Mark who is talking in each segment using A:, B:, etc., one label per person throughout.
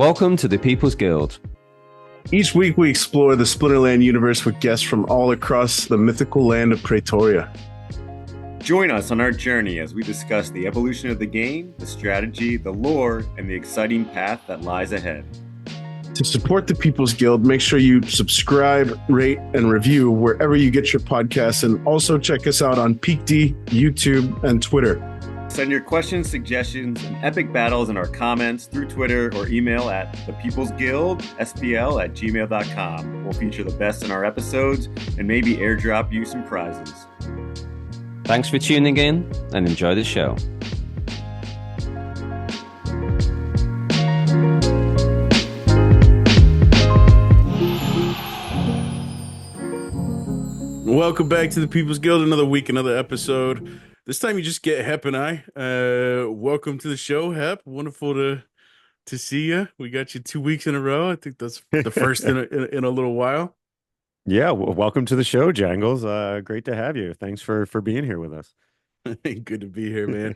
A: Welcome to the People's Guild.
B: Each week we explore the Splinterland universe with guests from all across the mythical land of Praetoria.
C: Join us on our journey as we discuss the evolution of the game, the strategy, the lore, and the exciting path that lies ahead.
B: To support the People's Guild, make sure you subscribe, rate, and review wherever you get your podcasts, and also check us out on PeakD, YouTube, and Twitter.
C: Send your questions, suggestions, and epic battles in our comments through Twitter or email at thepeoplesguildspl@gmail.com. We'll feature the best in our episodes and maybe airdrop you some prizes.
A: Thanks for tuning in and enjoy the show.
B: Welcome back to the People's Guild. Another week, another episode. This time you just get Hep and I. Welcome to the show, Hep. Wonderful to see you. We got you 2 weeks in a row. I think that's the first in a little while.
D: Yeah, welcome to the show, Jangles. Great to have you. Thanks for being here with us.
B: Good to be here, man.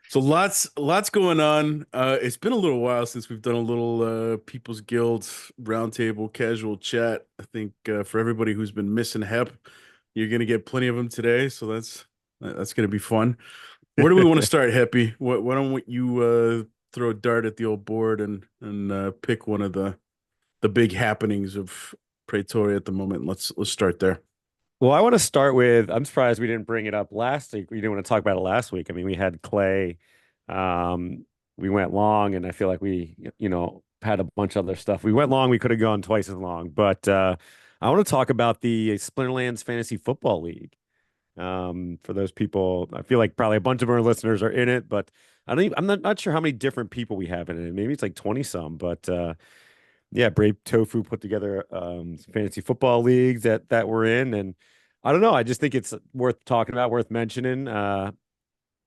B: So lots going on. It's been a little while since we've done a little People's Guild roundtable casual chat. I think for everybody who's been missing Hep, you're gonna get plenty of them today. So that's gonna be fun. Where do we want to start, Heppy? Why don't you throw a dart at the old board and pick one of the big happenings of Praetoria at the moment? Let's start there.
D: Well, I want to start with, I'm surprised we didn't bring it up last week. We didn't want to talk about it last week. I mean, we had Clay. We went long, and I feel like we, had a bunch of other stuff. We went long. We could have gone twice as long. But I want to talk about the Splinterlands Fantasy Football League. For those people, I feel like probably a bunch of our listeners are in it, but I'm not sure how many different people we have in it. Maybe it's like 20 some, but yeah, Brave Tofu put together some fantasy football leagues that we're in, and I don't know. I just think it's worth talking about, worth mentioning.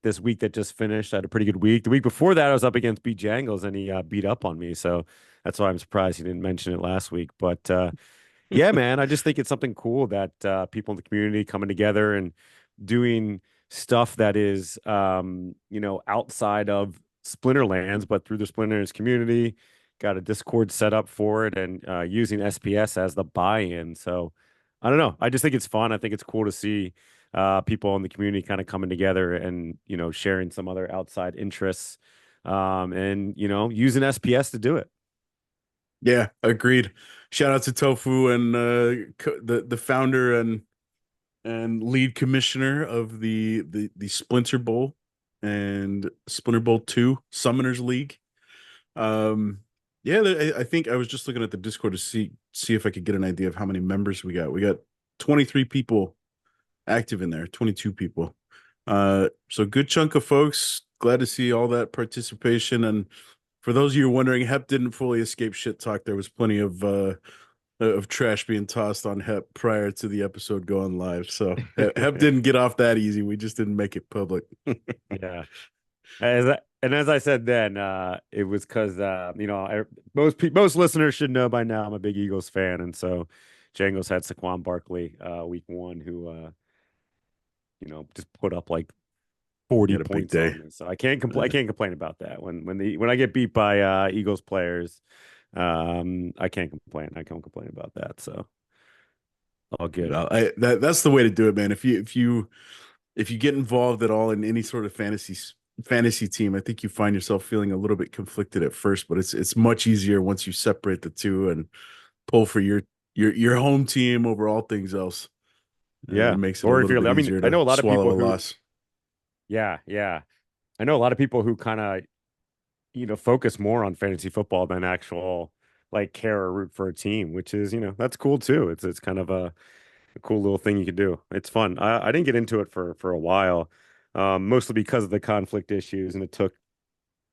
D: This week that just finished, I had a pretty good week. The week before that, I was up against B Jangles, and he beat up on me. So that's why I'm surprised he didn't mention it last week. But yeah, man, I just think it's something cool that people in the community coming together and doing stuff that is, outside of Splinterlands, but through the Splinterlands community. Got a Discord set up for it, and using SPS as the buy-in. So I don't know. I just think it's fun. I think it's cool to see people in the community kind of coming together and, sharing some other outside interests, and, using SPS to do it.
B: Yeah, agreed. Shout out to Tofu and the founder and lead commissioner of the Splinter Bowl and Splinter Bowl 2 Summoners League. Yeah, I think I was just looking at the Discord to see if I could get an idea of how many members we got. We got 23 people active in there, 22 people. So good chunk of folks. Glad to see all that participation. And for those of you wondering, Hep didn't fully escape shit talk. There was plenty of trash being tossed on Hep prior to the episode going live. So Hep didn't get off that easy. We just didn't make it public.
D: Yeah. As I said then, it was because most listeners should know by now I'm a big Eagles fan, and so Jangles had Saquon Barkley week 1, who just put up like 40 points on me. So I can't complain. I can't complain about that. When I get beat by Eagles players, I can't complain. I can't complain about that. So all good.
B: That's the way to do it, man. If you get involved at all in any sort of fantasy team, I think you find yourself feeling a little bit conflicted at first, but it's much easier once you separate the two and pull for your home team over all things else.
D: Yeah,
B: it makes it a little bit easier to
D: I know a lot of people who,
B: loss.
D: Yeah, I know a lot of people who kind of focus more on fantasy football than actual like care or root for a team, which is that's cool too. It's kind of a cool little thing you can do. It's fun. I didn't get into it for a while. Mostly because of the conflict issues, and it took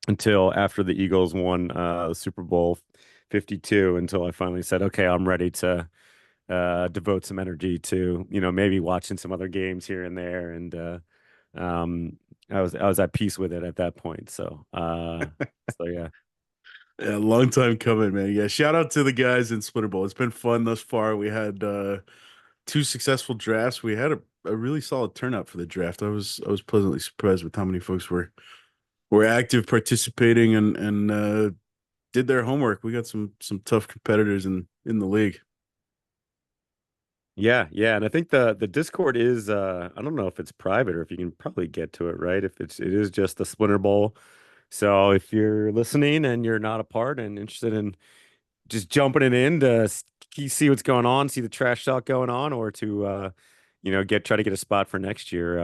D: until after the Eagles won the Super Bowl 52 until I finally said, okay, I'm ready to devote some energy to maybe watching some other games here and there, and I was at peace with it at that point. So yeah.
B: Yeah, long time coming, man. Yeah, shout out to the guys in Splinter Bowl. It's been fun thus far. We had 2 successful drafts. We had a really solid turnout for the draft. I was pleasantly surprised with how many folks were active, participating, and did their homework. We got some tough competitors in the league.
D: Yeah, yeah, and I think the Discord is I don't know if it's private or if you can probably get to it, right? If it is just the Splinter Bowl. So if you're listening and you're not a part and interested in just jumping it in to see what's going on, see the trash talk going on, or to try to get a spot for next year,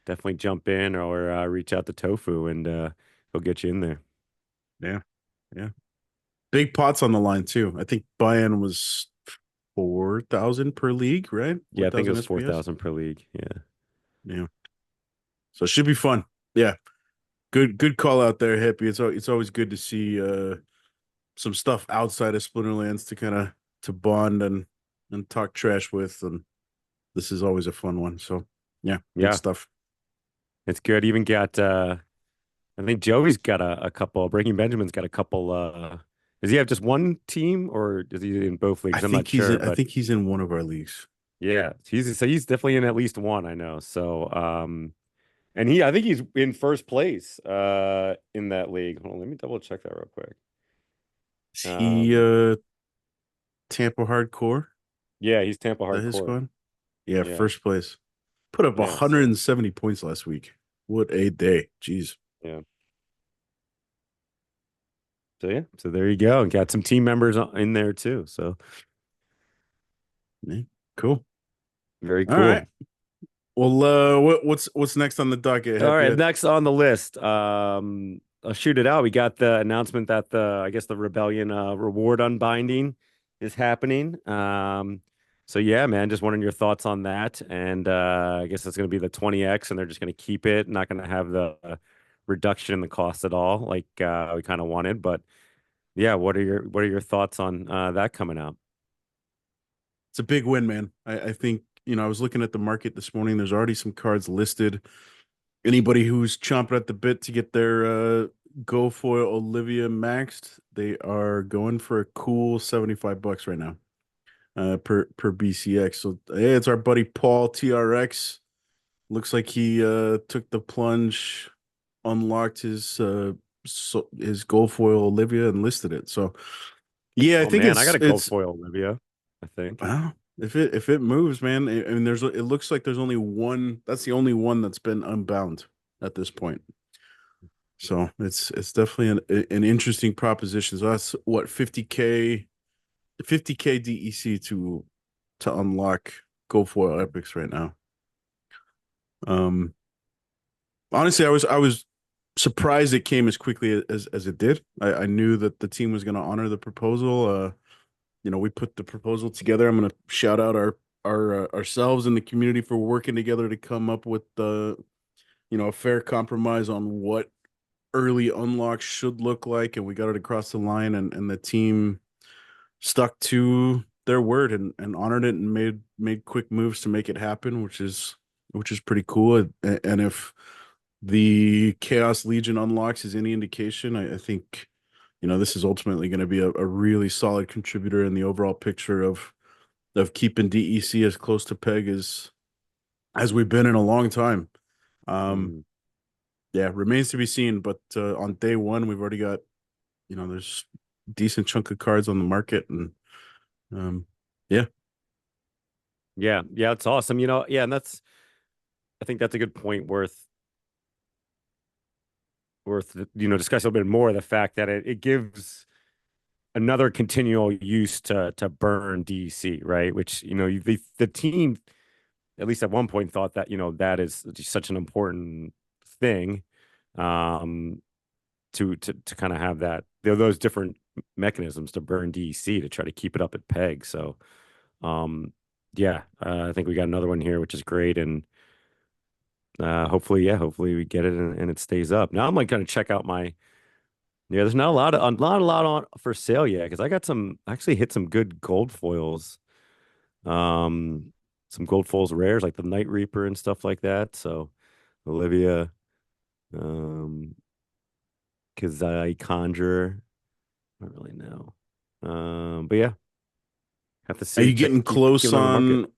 D: definitely jump in or reach out to Tofu and he'll get you in there.
B: Yeah, yeah. Big pots on the line too. I think buy-in was 4,000 per league, right?
D: Yeah, I think it
B: 4,000
D: was
B: SPS.
D: 4,000 per league. Yeah.
B: Yeah. So it should be fun. Yeah. Good call out there, Hippie. It's always good to see some stuff outside of Splinterlands to kind of to bond and talk trash with, and this is always a fun one. So yeah, good
D: Yeah,
B: stuff.
D: it's good. Even got I think Joey's got a couple. Breaking Benjamin's got a couple. Does he have just one team or is he in both leagues? I'm not sure,
B: I
D: but
B: think he's in one of our leagues.
D: yeah, he's definitely in at least one. I know. So and I think he's in first place in that league. Hold on, let me double check that real quick.
B: Is he
D: Um,
B: Tampa Hardcore?
D: yeah, he's Tampa
B: Is that his
D: Hardcore.
B: squad? Yeah,
D: Yeah,
B: first place. Put up
D: yeah. So
B: 170 points last week. What a day. Jeez.
D: yeah. So yeah, so there you go. And got some team members in there too. So
B: Yeah, cool.
D: very
B: All right.
D: cool.
B: Well, what's next on the docket?
D: All
B: Happy
D: right, next on the list, I'll shoot it out. We got the announcement that I guess the Rebellion reward unbinding is happening. So yeah, man, just wondering your thoughts on that. And I guess it's going to be the 20x, and they're just going to keep it, not going to have the reduction in the cost at all, like we kind of wanted. But yeah, what are your thoughts on that coming out?
B: It's a big win, man. I think, I was looking at the market this morning. There's already some cards listed. Anybody who's chomping at the bit to get their GoFoil Olivia maxed, they are going for a cool $75 right now. Per BCX. So hey, it's our buddy Paul TRX. Looks like he took the plunge, unlocked his his GoFoil Olivia and listed it. So yeah, I
D: Oh
B: think
D: man, I got a gold
B: it's
D: foil Olivia, I think.
B: well, if it moves, man, I mean, it looks like there's only one. That's the only one that's been unbound at this point. So it's definitely an interesting proposition. So that's what 50K DEC to unlock GoFoil epics right now. Um, honestly, I was surprised it came as quickly as it did. I knew that the team was going to honor the proposal. We put the proposal together. I'm going to shout out our ourselves in the community for working together to come up with a fair compromise on what early unlocks should look like, and we got it across the line, and the team stuck to their word and honored it and made quick moves to make it happen, which is pretty cool. And if the Chaos Legion unlocks is any indication, I think this is ultimately going to be a really solid contributor in the overall picture of keeping DEC as close to peg as we've been in a long time.
D: Mm.
B: Yeah, remains to be seen, but on day one we've already got there's decent chunk of cards on the market, and yeah.
D: Yeah, yeah, it's awesome. Yeah, and I think that's a good point worth discuss a little bit more, the fact that it gives another continual use to burn DC, right? Which the team at least at one point thought that that is just such an important thing, um to kind of have that those different mechanisms to burn DC to try to keep it up at peg. So yeah, I think we got another one here, which is great. And hopefully we get it and it stays up. Now I'm like going to check out my. Yeah, there's not a lot of not a lot on for sale yet because I got actually hit some good gold foils, um, some gold foils rares like the Night Reaper and stuff like that. So Olivia, um, Kazai Conjurer, I don't really know, but yeah, have to
B: Are
D: see.
B: you
D: Check,
B: getting
D: keep
B: close
D: it on the market.
B: on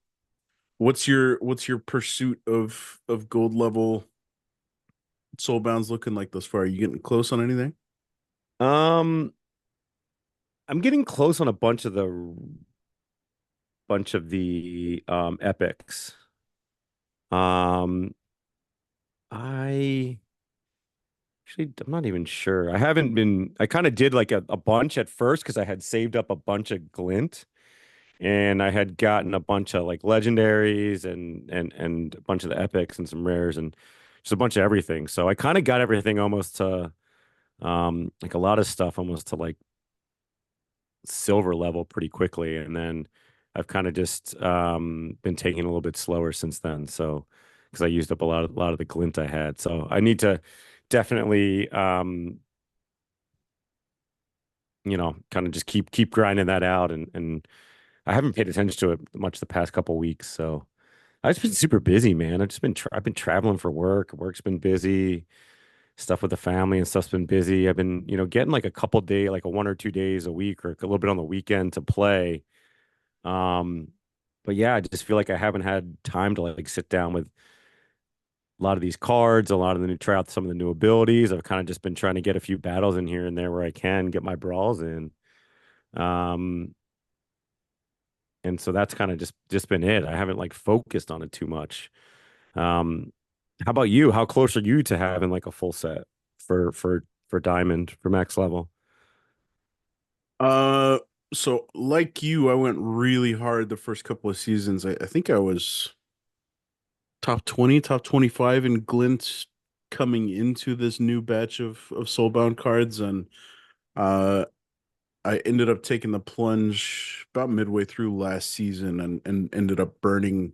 B: what's your pursuit of gold level soulbounds looking like thus far? Are you getting close on anything?
D: I'm getting close on a bunch of the epics. Um, I actually I'm not even sure. I haven't been. I kind of did like a bunch at first because I had saved up a bunch of glint and I had gotten a bunch of like legendaries and a bunch of the epics and some rares and just a bunch of everything. So I kind of got everything almost to like a lot of stuff almost to like silver level pretty quickly, and then I've kind of just been taking a little bit slower since then. So because I used up a lot of the glint I had, so I need to definitely kind of just keep grinding that out, and I haven't paid attention to it much the past couple weeks. So I've just been super busy, man. I've been traveling for work. Work's been busy. Stuff with the family and stuff's been busy. I've been, getting like a couple day, like a 1 or 2 days a week or a little bit on the weekend to play. Um, but yeah, I just feel like I haven't had time to like sit down with a lot of these cards, a lot of the new try out some of the new abilities. I've kind of just been trying to get a few battles in here and there where I can get my brawls in. Um, and so that's kind of just been it. I haven't like focused on it too much. Um, how about you? How close are you to having like a full set for diamond for max level?
B: Uh, so like you, I went really hard the first couple of seasons. I think I was top 20, top 25 in Glint coming into this new batch of Soulbound cards, and uh I ended up taking the plunge about midway through last season and ended up burning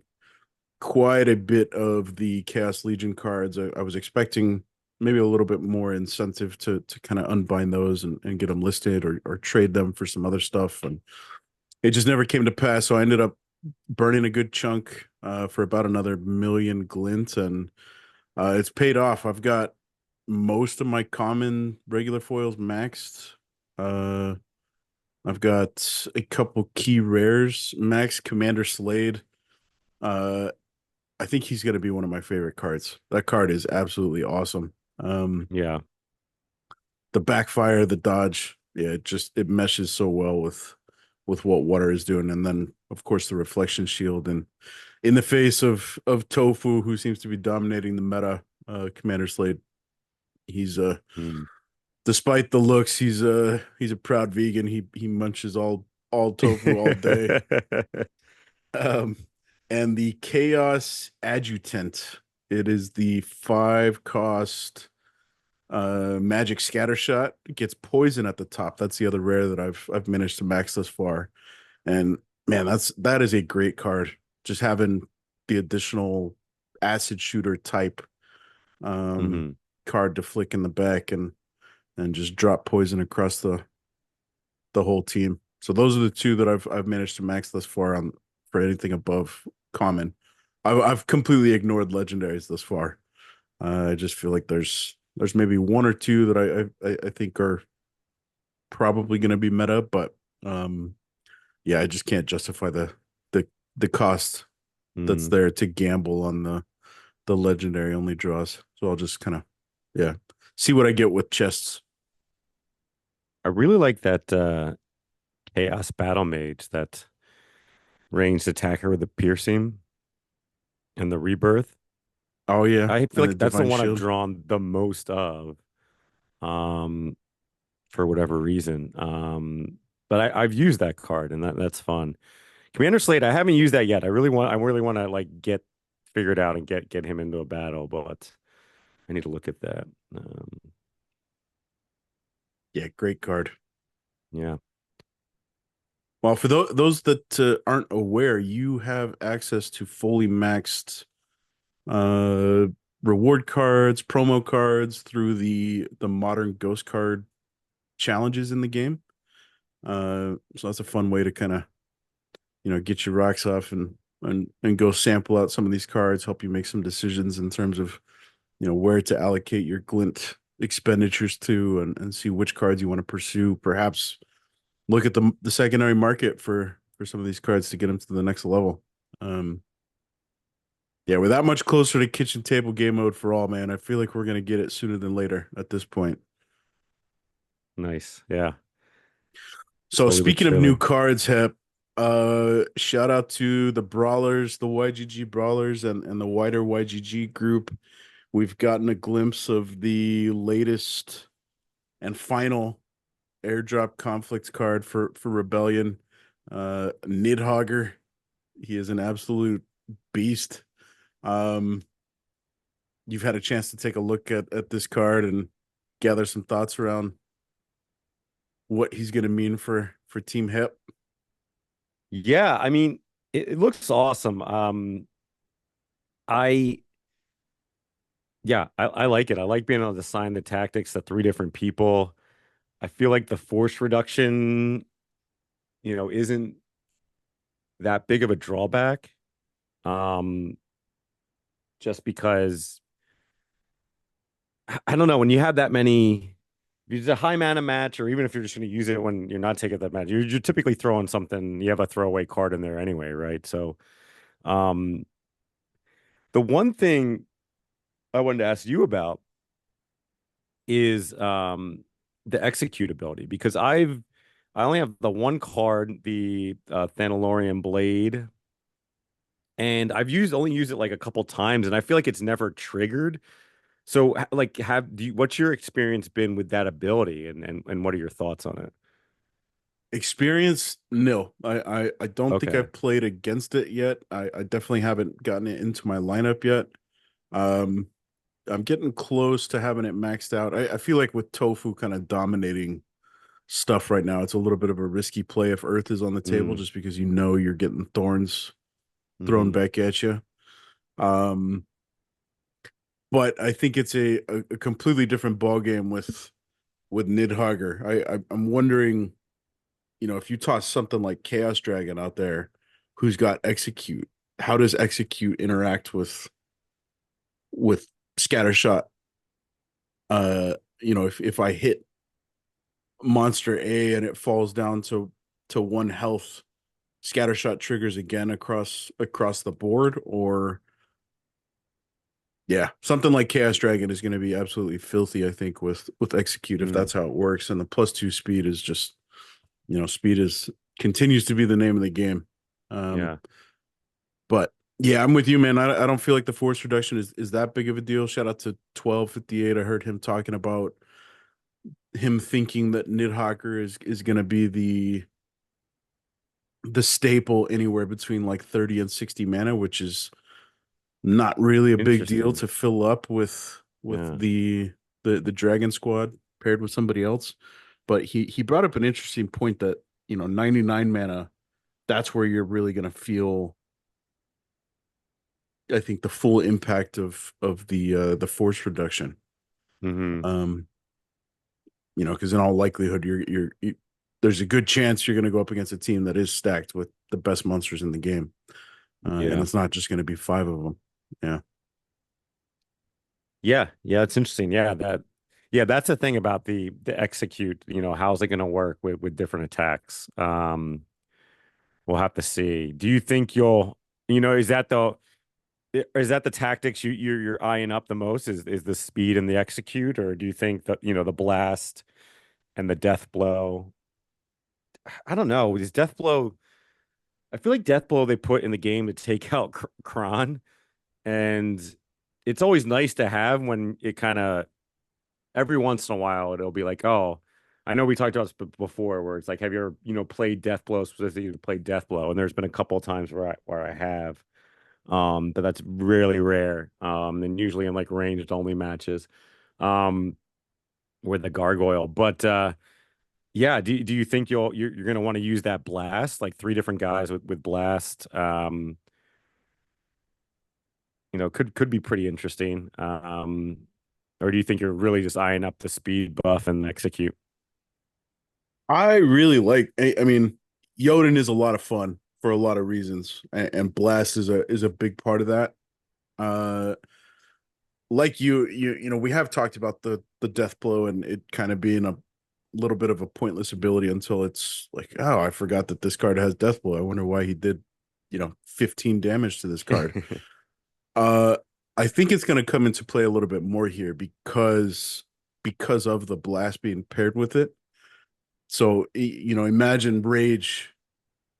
B: quite a bit of the Chaos Legion cards. I was expecting maybe a little bit more incentive to kind of unbind those and get them listed or trade them for some other stuff. And it just never came to pass. So I ended up burning a good chunk for about another million glint. And it's paid off. I've got most of my common regular foils maxed. Uh, I've got a couple key rares max. Commander Slade. Uh, I think he's going to be one of my favorite cards. That card is absolutely awesome.
D: Yeah.
B: The backfire, the dodge, yeah, it meshes so well with what water is doing, and then of course the reflection shield. And in the face of Tofu, who seems to be dominating the meta, Commander Slade, he's
D: Mm.
B: despite the looks, he's a proud vegan. He munches all tofu all day. Um, and the Chaos Adjutant. It is the 5 cost magic scatter shot. It gets poison at the top. That's the other rare that I've managed to max thus far. And man, that is a great card. Just having the additional acid shooter type um
D: hmm
B: card to flick in the back and just drop poison across the whole team. So those are the two that I've managed to max thus far on for anything above common. I've completely ignored legendaries thus far. I just feel like there's maybe one or two that I think are probably going to be meta, but um yeah, I just can't justify the the cost that's
D: Mm.
B: there to gamble on the legendary only draws. So I'll just kind of yeah see what I get with chests.
D: I really like that Chaos Battle Mage, that ranged attacker with the piercing and the rebirth.
B: Oh yeah,
D: I feel
B: and the
D: like that's the
B: divine
D: one I've
B: shield.
D: drawn the most of, um, for whatever reason. But I've used that card and that's fun. Commander Slate, I haven't used that yet. I really want to like get figured out and get him into a battle, but I need to look at that.
B: Yeah, great card.
D: Yeah.
B: Well, for those that aren't aware, you have access to fully maxed uh reward cards, promo cards through the modern ghost card challenges in the game. So that's a fun way to kind of, get your rocks off and go sample out some of these cards, help you make some decisions in terms of, where to allocate your glint expenditures to and see which cards you want to pursue. Perhaps look at the secondary market for some of these cards to get them to the next level. Um, yeah, we're that much closer to kitchen table game mode for all, man. I feel like we're gonna get it sooner than later at this point.
D: Nice. Yeah.
B: So
D: slowly but
B: speaking of new
D: surely.
B: cards, Hep, shout out to the Brawlers, the YGG Brawlers, and the wider YGG group. We've gotten a glimpse of the latest and final airdrop conflict card for Rebellion. Nidhogger. He is an absolute beast. Um, you've had a chance to take a look at this card and gather some thoughts around what he's going to mean for Team Hep.
D: Yeah, I mean, it looks awesome. I yeah, I like it. I like being able to assign the tactics to three different people. I feel like the force reduction, isn't that big of a drawback. Um, just because I don't know, when you have that many, if it's a high mana match, or even if you're just going to use it when you're not taking that match, you're typically throwing something. You have a throwaway card in there anyway, right? So, um, the one thing I wanted to ask you about is the execute ability, because I only have the one card, the Thanalorian Blade, and only used it like a couple times, and I feel like it's never triggered. So, like, what's your experience been with that ability, and what are your thoughts on it?
B: Experience, no. I don't think
D: Okay.
B: I've played against it yet. I definitely haven't gotten it into my lineup yet. Um, I'm getting close to having it maxed out. I feel like with Tofu kind of dominating stuff right now, it's a little bit of a risky play if Earth is on the table,
D: Mm,
B: just because you know you're getting thorns thrown
D: hmm.
B: back at you. Um, but I think it's a completely different ball game with Nidhogger. I'm wondering, if you toss something like Chaos Dragon out there, who's got Execute, how does Execute interact with Scattershot? If I hit monster A and it falls down to one health, Scattershot triggers again across the board, or yeah, something like Chaos Dragon is going to be absolutely filthy, I think, with Execute, if
D: Mm,
B: that's how it works. And the +2 speed is just, speed is continues to be the name of the game. Um,
D: yeah.
B: but yeah, I'm with you, man. I don't feel like the force reduction is that big of a deal. Shout out to 1258. I heard him talking about him thinking that Nidhogger is going to be the staple anywhere between like 30 and 60 mana, which is not really a big deal
D: Interesting.
B: to fill up with
D: Yeah.
B: the Dragon Squad paired with somebody else. But he brought up an interesting point that 99 mana, that's where you're really going to feel, I think, the full impact of the force reduction.
D: Hmm.
B: Um, because in all likelihood there's a good chance you're going to go up against a team that is stacked with the best monsters in the game, and
D: Yeah.
B: it's not just going to be five of them. Yeah.
D: Yeah. Yeah. It's interesting. Yeah, that's the thing about the execute, how's it going to work with different attacks? We'll have to see. Do you think is that the tactics you're eyeing up the most? Is the speed and the execute, or do you think that, the blast and the death blow? I don't know. Is death blow? I feel like death blow they put in the game to take out Kron, and it's always nice to have when it kind of every once in a while it'll be like, oh, I know we talked about this before, where it's like, have you ever played death blow, specifically played death blow? And there's been a couple of times where I have. But that's really rare. And usually in like ranged only matches, um, with the gargoyle. But yeah, do you think you're gonna want to use that blast, like three different guys with blast? Could be pretty interesting. Or do you think you're really just eyeing up the speed buff and execute?
B: I really like. I mean, Yoden is a lot of fun for a lot of reasons, and Blast is a big part of that. Uh, like we have talked about the death blow and it kind of being a little bit of a pointless ability until it's like, oh, I forgot that this card has death blow. I wonder why he did, 15 damage to this card. Uh, I think it's going to come into play a little bit more here because of the blast being paired with it. So imagine Rage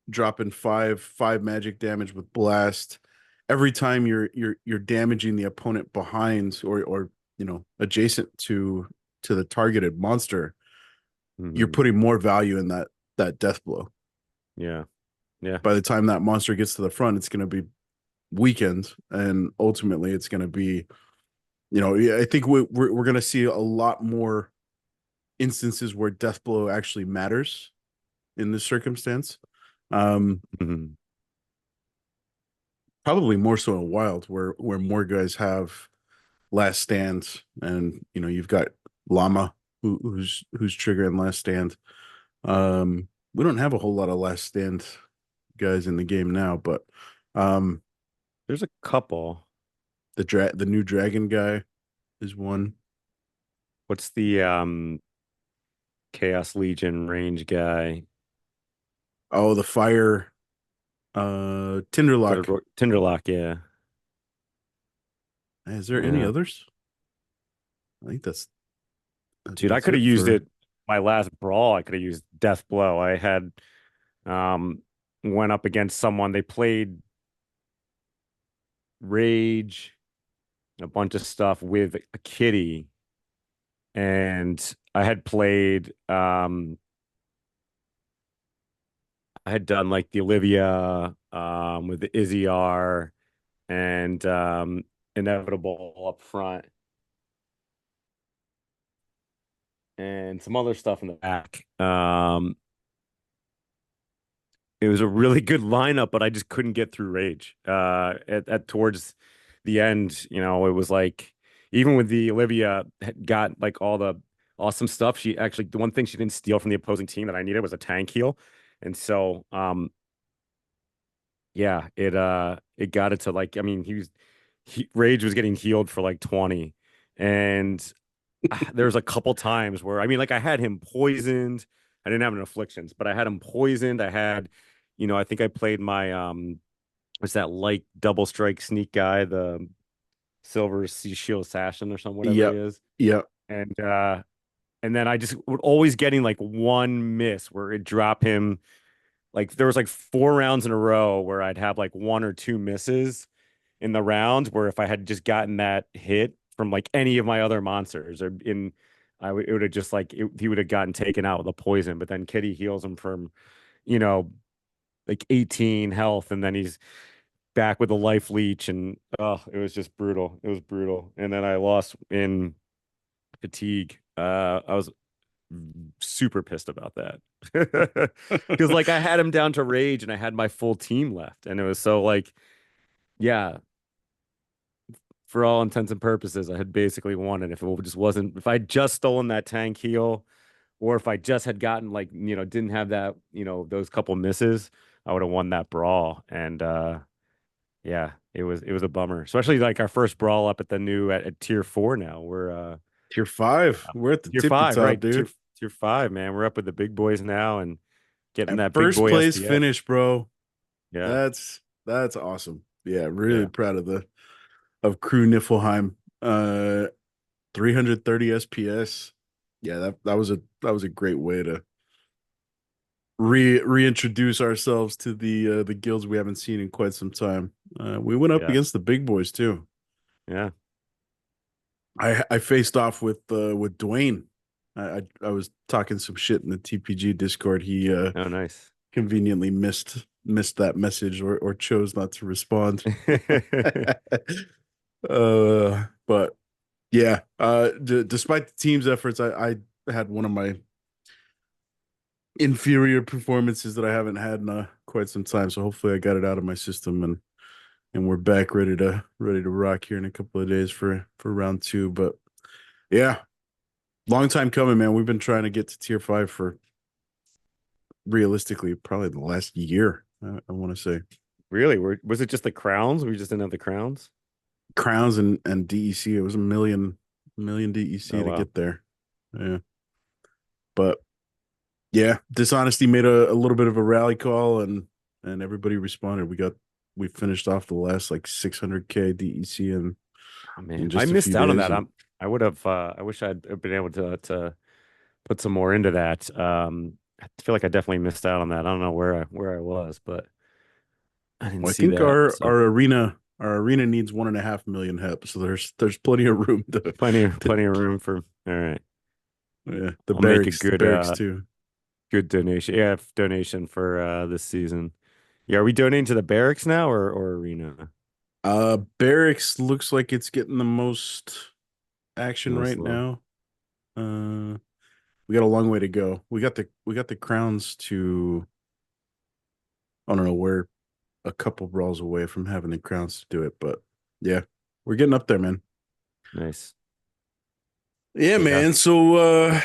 B: dropping five magic damage with Blast. Every time you're damaging the opponent behind or adjacent to the targeted monster, you're
D: Mhm.
B: putting more value in that death blow.
D: Yeah. Yeah.
B: By the time that monster gets to the front, it's going to be weakened, and ultimately it's going to be, I think we're going to see a lot more instances where death blow actually matters in this circumstance.
D: Mhm.
B: Probably more so in Wild, where more guys have last stand, and you've got Llama who's triggering last stand. We don't have a whole lot of last stand guys in the game now, but um,
D: There's a couple.
B: the new dragon guy is one.
D: What's the Chaos Legion range guy?
B: Oh, the fire Tinderlock.
D: Tinderlock, yeah.
B: Is there any
D: Yeah.
B: others? I think
D: Dude, I
B: that's
D: could have
B: it
D: used
B: for.
D: it my last brawl. I could have used Death Blow. I had um went up against someone. They played Rage, a bunch of stuff with a kitty, and I had played I had done like the Olivia with the Izzy R and Inevitable up front and some other stuff in the back. It was a really good lineup, but I just couldn't get through Rage. At towards the end, it was like even with the Olivia had got like all the awesome stuff. She actually the one thing she didn't steal from the opposing team that I needed was a tank heal. And so yeah, it got it to like I mean Rage was getting healed for like 20. And there was a couple times where I mean, like I had him poisoned. I didn't have an afflictions, but I had him poisoned. I had, I think I played my what's that light double strike sneak guy, the silver sea shield assassin or something, whatever he
B: Yep,
D: is.
B: yep,
D: And and then I just would always getting like one miss where it drop him. Like there was like 4 rounds in a row where I'd have like one or two misses in the rounds where if I had just gotten that hit from like any of my other monsters or in it would have just like he would have gotten taken out with a poison, but then Kitty heals him from, you know, like 18 health and then he's back with a life leech and oh, it was just brutal. It was brutal. And then I lost in fatigue. I was super pissed about that. Because like I had him down to rage and I had my full team left. And it was so like, yeah, for all intents and purposes, I had basically won it. If it just wasn't, if I just stolen that tank heal, or if I just had gotten like, didn't have that, those couple misses, I would have won that brawl. And yeah, it was a bummer. Especially like our first brawl up at the new at tier 4 now. We're
B: tier 5. We're at the
D: tier
B: tippy
D: 5,
B: top,
D: right?
B: dude.
D: Tier 5, man. We're up with the big boys now and getting
B: And
D: that big
B: first
D: boy
B: place
D: SPS.
B: finish, bro.
D: Yeah.
B: That's awesome. Yeah, really
D: Yeah.
B: proud of crew Niflheim. 330 SPS. Yeah, that was a great way to reintroduce ourselves to the guilds we haven't seen in quite some time. We went up
D: Yeah.
B: against the big boys too.
D: Yeah.
B: I faced off with Dwayne. I was talking some shit in the TPG Discord. He
D: Oh, nice.
B: conveniently missed that message or chose not to respond. But yeah, despite the team's efforts, I had one of my inferior performances that I haven't had in quite some time. So hopefully I got it out of my system and we're back ready to rock here in a couple of days for round 2. But yeah, long time coming, man. We've been trying to get to tier 5 for realistically probably the last year. I want to say
D: Really? Was it just the crowns? We just didn't have the crowns?
B: crowns and DEC. It was a million
D: Oh,
B: DEC to
D: wow.
B: get there. Yeah, but yeah, Dishonesty made a little bit of a rally call and everybody responded. We finished off the last like 600K DEC
D: Oh,
B: in
D: man. I
B: just a few
D: missed out on
B: days.
D: that.
B: And
D: I would have I wish I'd been able to put some more into that. I feel like I definitely missed out on that. I don't know where I was, but I didn't
B: Well, I
D: see
B: think
D: that. So
B: our arena needs 1.5 million hep, so there's plenty of room to
D: plenty of room for. All right,
B: yeah,
D: I'll make a
B: the barracks too.
D: good donation. Yeah, donation for this season. Yeah, are we donating to the barracks now or arena?
B: Barracks looks like it's getting the most action
D: Most
B: right
D: love.
B: now. We got a long way to go. We got the crowns to, I don't know, we're a couple brawls away from having the crowns to do it, but yeah, we're getting up there, man.
D: Nice.
B: Yeah,
D: Yeah.
B: man. So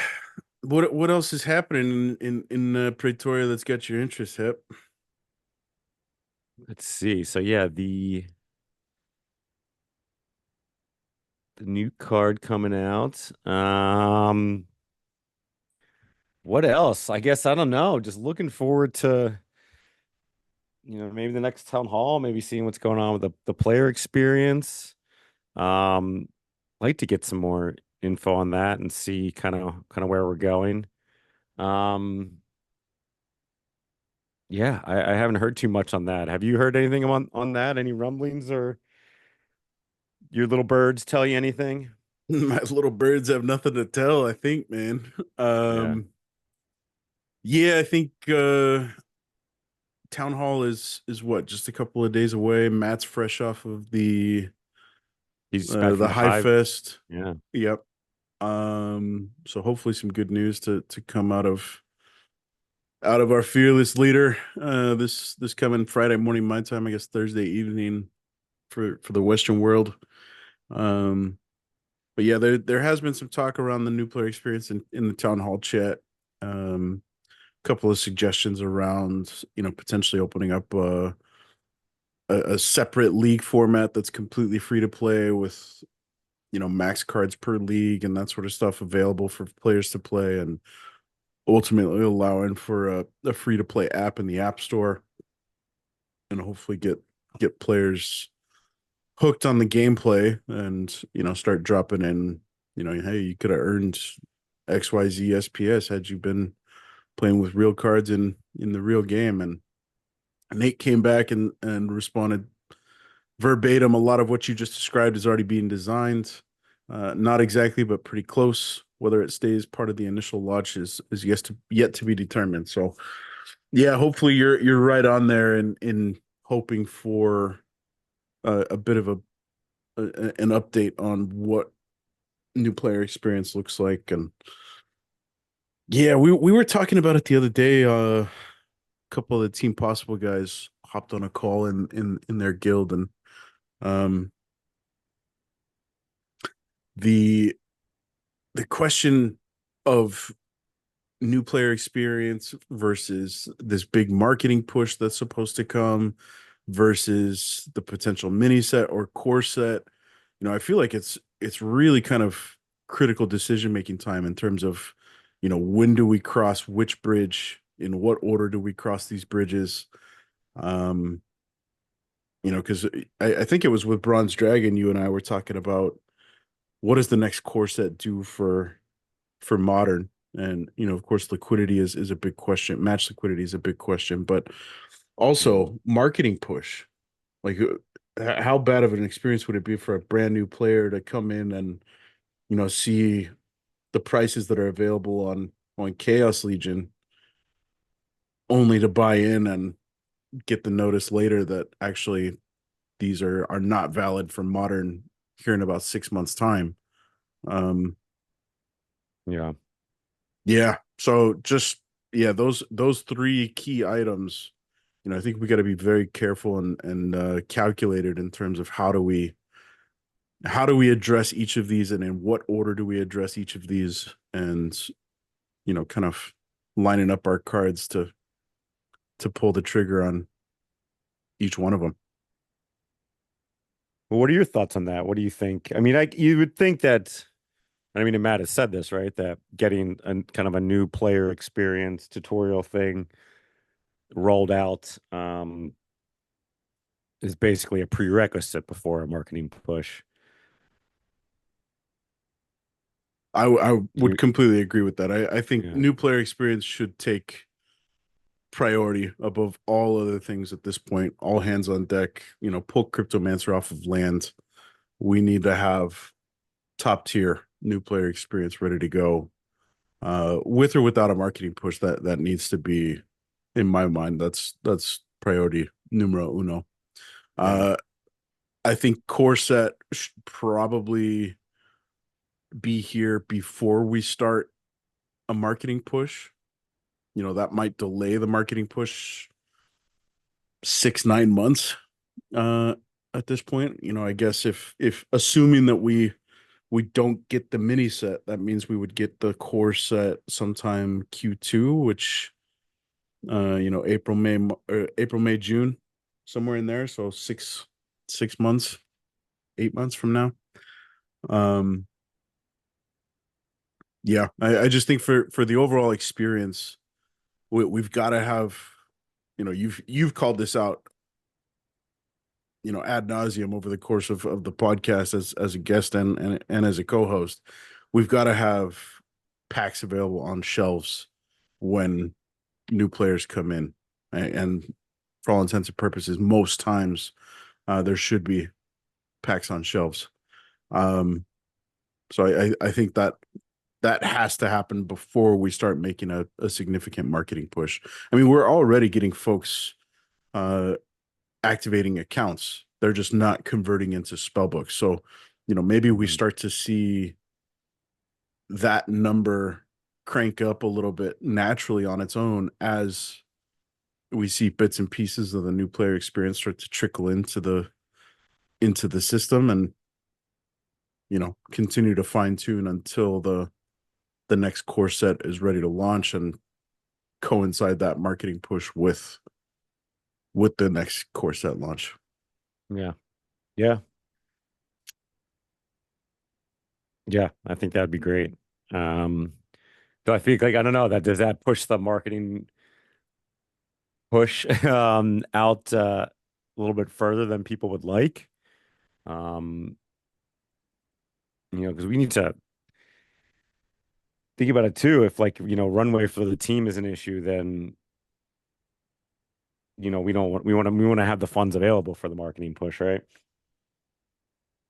B: what else is happening in Pretoria that's got your interest, Hep?
D: Let's see. So yeah, the new card coming out. What else? I guess I don't know. Just looking forward to, maybe the next town hall, maybe seeing what's going on with the player experience. Like to get some more info on that and see kind of where we're going. Um, yeah, I haven't heard too much on that. Have you heard anything on that? Any rumblings or your little birds tell you anything?
B: My little birds have nothing to tell, I think, man.
D: Yeah,
B: Yeah, I think town hall is what, just a couple of days away. Matt's fresh off of
D: he's back from
B: the
D: the
B: High
D: hive.
B: Fest.
D: Yeah,
B: Yep. So hopefully some good news to come out of our fearless leader this coming Friday morning my time, I guess Thursday evening for the Western world. Um but yeah, there has been some talk around the new player experience in the town hall chat. Couple of suggestions around, potentially opening up a separate league format that's completely free to play with, max cards per league and that sort of stuff available for players to play, and ultimately allowing for a free to play app in the App Store, and hopefully get players hooked on the gameplay and, start dropping in, hey, you could have earned XYZ SPS had you been playing with real cards in the real game. And Nate came back and responded verbatim. A lot of what you just described is already being designed. Not exactly, but pretty close. Whether it stays part of the initial launch is yet to be determined. So yeah, hopefully you're right on there in hoping for a bit of an update on what new player experience looks like. And yeah, we were talking about it the other day. A couple of the Team Possible guys hopped on a call in their guild, and um the the question of new player experience versus this big marketing push that's supposed to come versus the potential mini set or core set. I feel like it's really kind of critical decision making time in terms of, when do we cross which bridge, in what order do we cross these bridges. um because I think it was with Bronze Dragon, you and I were talking about what does the next core set do for modern. And of course liquidity is a big question, match liquidity is a big question, but
D: yeah,
B: also marketing push. Like, how bad of an experience would it be for a brand new player to come in and, see the prices that are available on Chaos Legion, only to buy in and get the notice later that actually these are not valid for modern here in about 6 months time. um
D: yeah.
B: yeah, so just, yeah, those three key items. I think we got to be very careful and calculated in terms of how do we address each of these, and in what order do we address each of these, and kind of lining up our cards to pull the trigger on each one of them.
D: Well, what are your thoughts on that? What do you think? I mean, you would think that, I mean, and Matt has said this, right? That getting a kind of a new player experience tutorial thing rolled out is basically a prerequisite before a marketing push.
B: I
D: Do
B: would
D: you,
B: completely agree with that. I think
D: yeah,
B: new player experience should take priority above all other things at this point. All hands on deck. Pull Cryptomancer off of land. We need to have top tier new player experience ready to go. With or without a marketing push, that needs to be, in my mind, that's priority numero uno. I think core set should probably be here before we start a marketing push. That might delay the marketing push 6-9 months at this point. I guess if assuming that we don't get the mini set, that means we would get the core set sometime Q2, which April, May, June, somewhere in there. So 6 months, 8 months from now. Yeah, I just think for the overall experience, we've got to have, you've called this out, ad nauseum over the course of the podcast as a guest and as a co-host. We've got to have packs available on shelves when new players come in, and for all intents and purposes, most times there should be packs on shelves. So I think that has to happen before we start making a significant marketing push. I mean, we're already getting folks activating accounts. They're just not converting into spellbooks. So, maybe we start to see that number crank up a little bit naturally on its own as we see bits and pieces of the new player experience start to trickle into the system, and continue to fine tune until the next core set is ready to launch and coincide that marketing push with the next core set launch.
D: Yeah. I think that'd be great. Though I think, like, I don't know, does that push the marketing push out a little bit further than people would like? Because we need to think about it too. If, like, runway for the team is an issue, then we want to have the funds available for the marketing push, right?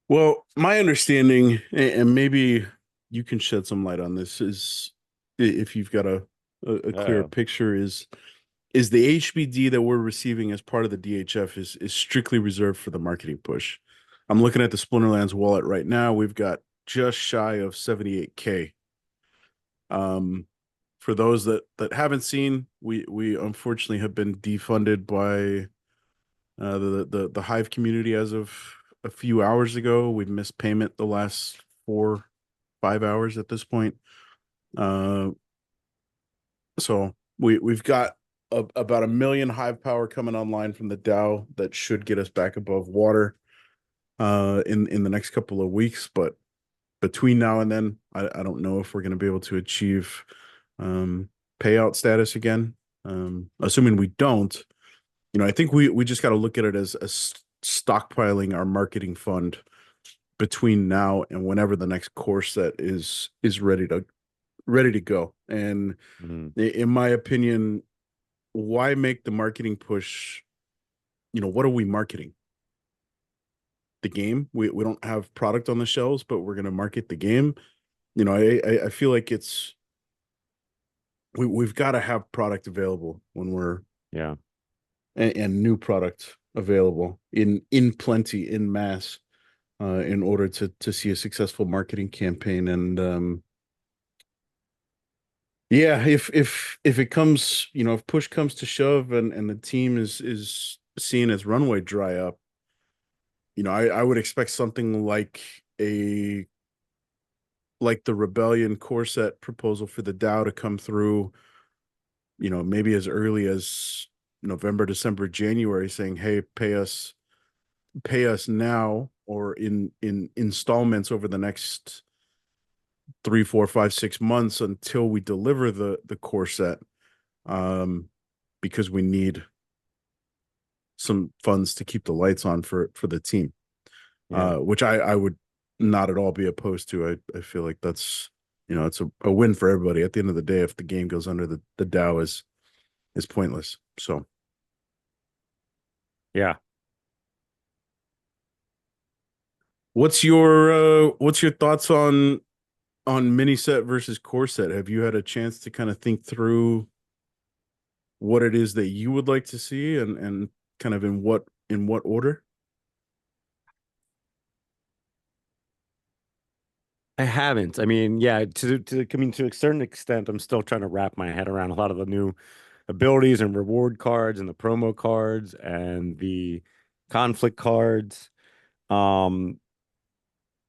B: Well, my understanding, and maybe you can shed some light on this, is if you've got a clear picture, is the HBD that we're receiving as part of the DHF is strictly reserved for the marketing push. I'm looking at the Splinterlands wallet right now. We've got just shy of 78K. For those that haven't seen, we unfortunately have been defunded by the Hive community as of a few hours ago. We've missed payment the last 4-5 hours at this point. So we've got about 1 million Hive power coming online from the DAO that should get us back above water in the next couple of weeks. But between now and then, I don't know if we're going to be able to achieve payout status again. Assuming we don't, I think we just got to look at it as stockpiling our marketing fund between now and whenever the next core set is ready to go. And in my opinion, why make the marketing push? What are we marketing? The game. We don't have product on the shelves, but we're going to market the game. I feel like we've got to have product available when we're and new product available in plenty, in mass, in order to see a successful marketing campaign. And if it comes, if push comes to shove and the team is seeing its runway dry up, I would expect something like the Rebellion core set proposal for the DAO to come through, maybe as early as November, December, January, saying, hey, pay us now, or in installments over the next 3, 4, 5, 6 months until we deliver the core set, because we need some funds to keep the lights on for the team, which I would not at all be opposed to. I feel like that's, it's a win for everybody at the end of the day if the game goes under the DAO is pointless. So
D: Yeah.
B: what's your thoughts on mini set versus core set? Have you had a chance to kind of think through what it is that you would like to see and kind of in what order?
D: I haven't. I mean, yeah, to a certain extent, I'm still trying to wrap my head around a lot of the new abilities and reward cards and the promo cards and the conflict cards. Um,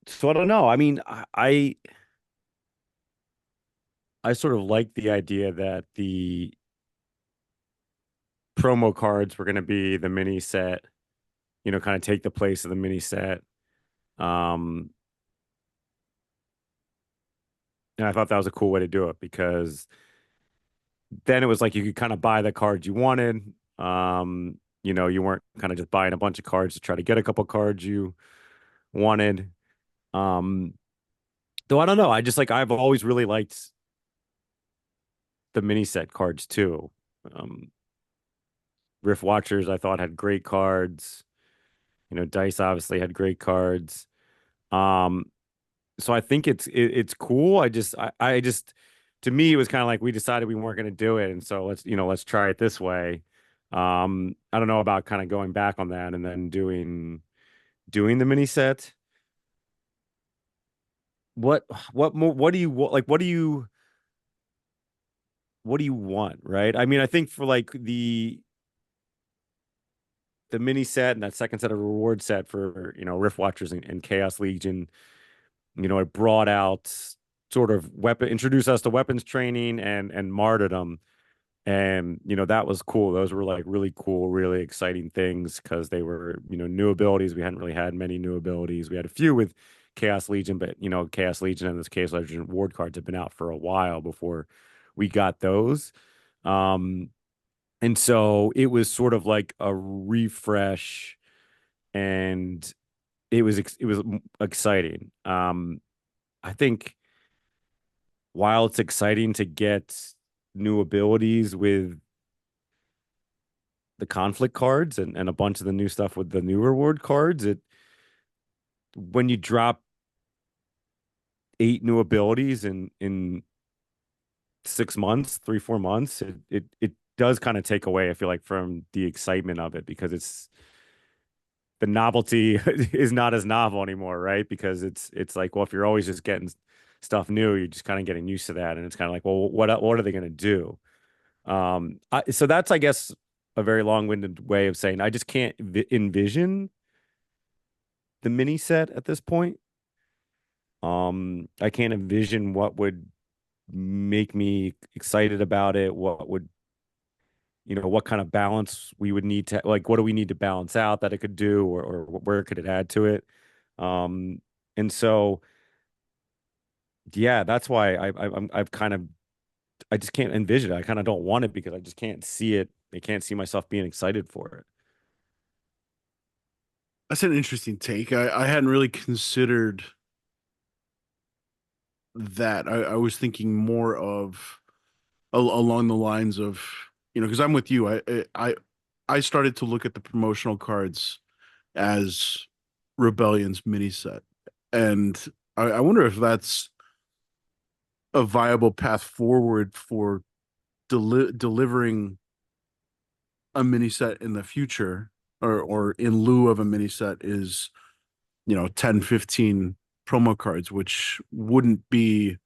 D: so I don't know. I mean, I sort of like the idea that the promo cards were going to be the mini set, kind of take the place of the mini set. Um, and I thought that was a cool way to do it because then it was like you could kind of buy the cards you wanted. You weren't kind of just buying a bunch of cards to try to get a couple cards you wanted. Um, though I don't know. I've always really liked the mini set cards too. Um, Rift Watchers I thought had great cards. Dice obviously had great cards. Um, so I think it's cool. I just to me it was kind of like we decided we weren't going to do it, and so let's try it this way. I don't know about kind of going back on that and then doing the mini set. What more? What do you like? What do you want? Right? I mean, I think for like the mini set and that second set of reward set for Rift Watchers and Chaos Legion. It brought out sort of introduced us to weapons training and martyrdom. And, that was cool. Those were like really cool, really exciting things because they were, new abilities. We hadn't really had many new abilities. We had a few with Chaos Legion, but, Chaos Legion and this Chaos Legion ward cards have been out for a while before we got those. Um, and so it was sort of like a refresh and it was exciting. I think while it's exciting to get new abilities with the conflict cards and a bunch of the new stuff with the new reward cards, when you drop 8 new abilities in 6 months, 3, 4 months, it does kind of take away, I feel like, from the excitement of it because the novelty is not as novel anymore, right? Because it's like, well, if you're always just getting stuff new, you're just kind of getting used to that, and it's kind of like, well, what are they going to do? So that's, I guess, a very long-winded way of saying I just can't envision the mini set at this point. I can't envision what would make me excited about it. What kind of balance we would need to like. What do we need to balance out that it could do, or where could it add to it? And so, yeah, that's why I've kind of I just can't envision it. I kind of don't want it because I just can't see it. I can't see myself being excited for it.
B: That's an interesting take. I hadn't really considered that. I was thinking more of along the lines of, because I'm with you. I started to look at the promotional cards as Rebellion's mini set, and I wonder if that's a viable path forward for delivering a mini set in the future, or in lieu of a mini set is 10, 15 promo cards, which wouldn't be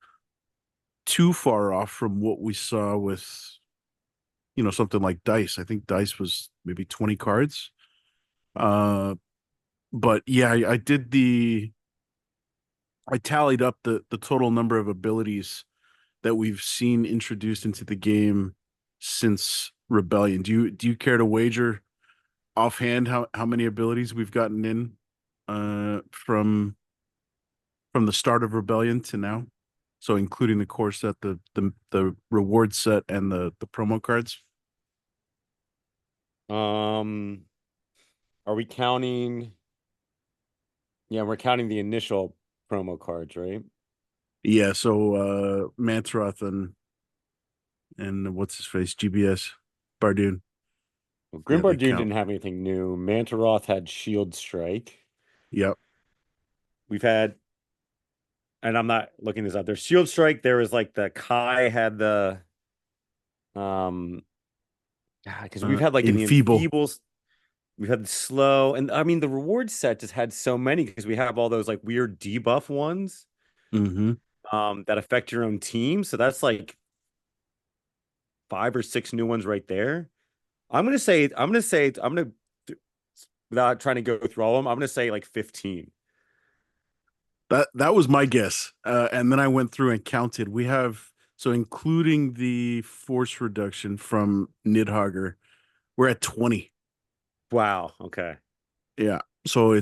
B: too far off from what we saw with something like Dice. I think Dice was maybe 20 cards. But yeah, I tallied up the total number of abilities that we've seen introduced into the game since Rebellion. Do you care to wager offhand how many abilities we've gotten in from the start of Rebellion to now? So including the core set, the reward set, and the promo cards.
D: Um, are we counting? Yeah, we're counting the initial promo cards, right?
B: Yeah, so Mantroth and what's his face, GBS. Bardoon.
D: Well,
B: Yeah,
D: Grimbar
B: they
D: Dune
B: count.
D: didn't have anything new. Mantaroth had Shield Strike.
B: Yep.
D: We've had, and I'm not looking this up. There's Shield Strike. There was like the Kai had the um because we've had like in the
B: Enfeeble.
D: enfeebles, we've had the slow, and I mean the reward set just had so many because we have all those like weird debuff ones
B: Mm-hmm.
D: that affect your own team. So that's like 5 or 6 new ones right there. I'm gonna without trying to go through all of them, I'm gonna say like 15.
B: That was my guess. And then I went through and counted. We have, so including the force reduction from Nidhogger, we're at 20.
D: Wow. Okay.
B: Yeah. So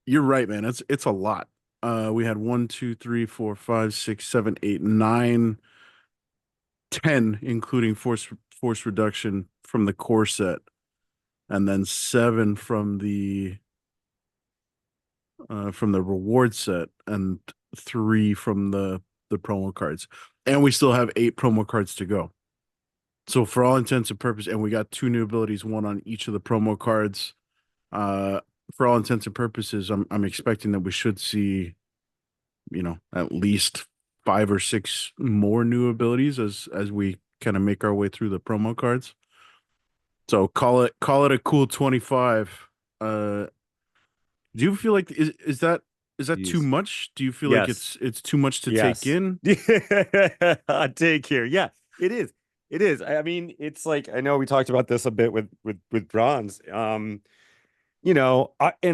B: you're right, man. It's a lot. We had 1, 2, 3, 4, 5, 6, 7, 8, 9, 10, including force reduction from the core set, and then 7 from the reward set, and 3 from the promo cards. And we still have 8 promo cards to go. So for all intents and purposes, and we got 2 new abilities, one on each of the promo cards. Uh, for all intents and purposes, I'm expecting that we should see, at least 5 or 6 more new abilities as we kind of make our way through the promo cards. So call it a cool 25. Do you feel like is that too
D: Jeez.
B: much? Do you feel like
D: Yes.
B: it's too much to take
D: Yes.
B: in?
D: Hot take here. Yeah, it is. It is. I mean, it's like I know we talked about this a bit with bronze. And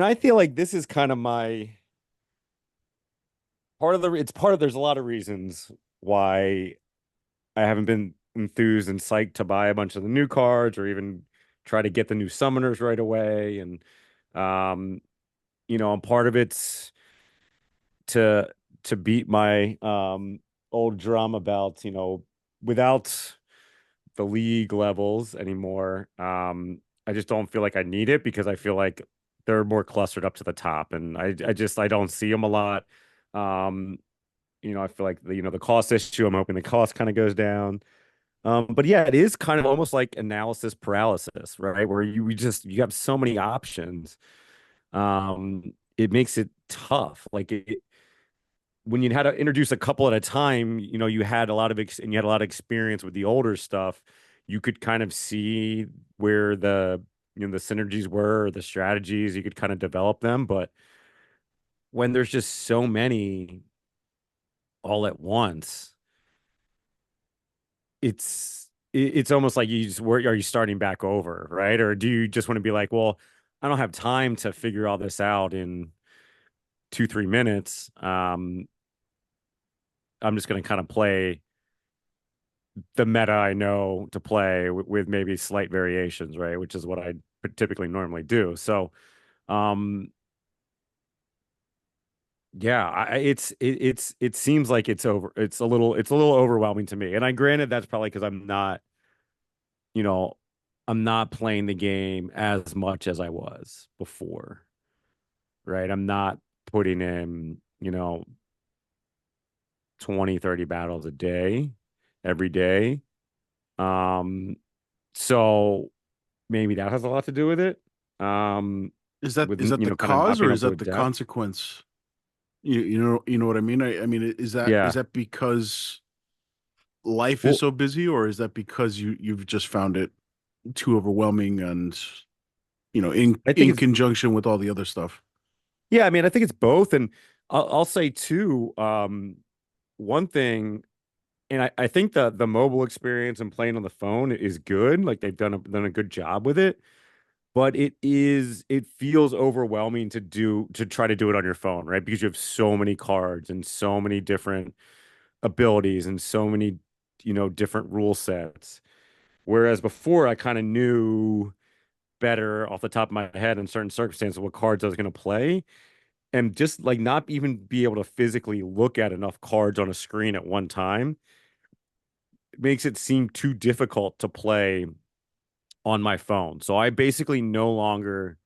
D: I feel like this is kind of my part of the it's part of there's a lot of reasons why I haven't been enthused and psyched to buy a bunch of the new cards or even try to get the new summoners right away. And um, and part of it's to beat my old drum about, without the league levels anymore. I just don't feel like I need it because I feel like they're more clustered up to the top, and I don't see them a lot. Um, I feel like the cost issue. I'm hoping the cost kind of goes down. But yeah, it is kind of almost like analysis paralysis, right? Where you have so many options. It makes it tough. Like when you had to introduce a couple at a time, you had a lot of and you had a lot of experience with the older stuff. You could kind of see where the synergies were, or the strategies. You could kind of develop them. But when there's just so many all at once, it's almost like are you starting back over, right? Or do you just want to be like, well, I don't have time to figure all this out in 2, 3 minutes. I'm just going to kind of play the meta I know to play with maybe slight variations, right? Which is what I typically normally do. So, um, yeah, it seems like it's over. It's a little overwhelming to me. And I granted that's probably because you know, I'm not playing the game as much as I was before, right? I'm not putting in, 20, 30 battles a day, every day. Um, so maybe that has a lot to do with it.
B: Is that
D: With
B: is that the
D: kind of not
B: cause,
D: being
B: or
D: able
B: is
D: to
B: that the
D: adapt.
B: consequence? You know what I mean? I mean, is
D: Yeah.
B: that because life is
D: Well,
B: so busy, or is that because you've just found it too overwhelming, and in
D: I think
B: in
D: it's
B: conjunction with all the other stuff?
D: yeah, I mean, I think it's both. And I'll say too, one thing, and I think the mobile experience and playing on the phone is good. Like they've done a good job with it. But it feels overwhelming to try to do it on your phone, right? Because you have so many cards and so many different abilities and so many, different rule sets. Whereas before I kind of knew better off the top of my head in certain circumstances what cards I was going to play, and just like not even be able to physically look at enough cards on a screen at one time makes it seem too difficult to play on my phone. So I basically no longer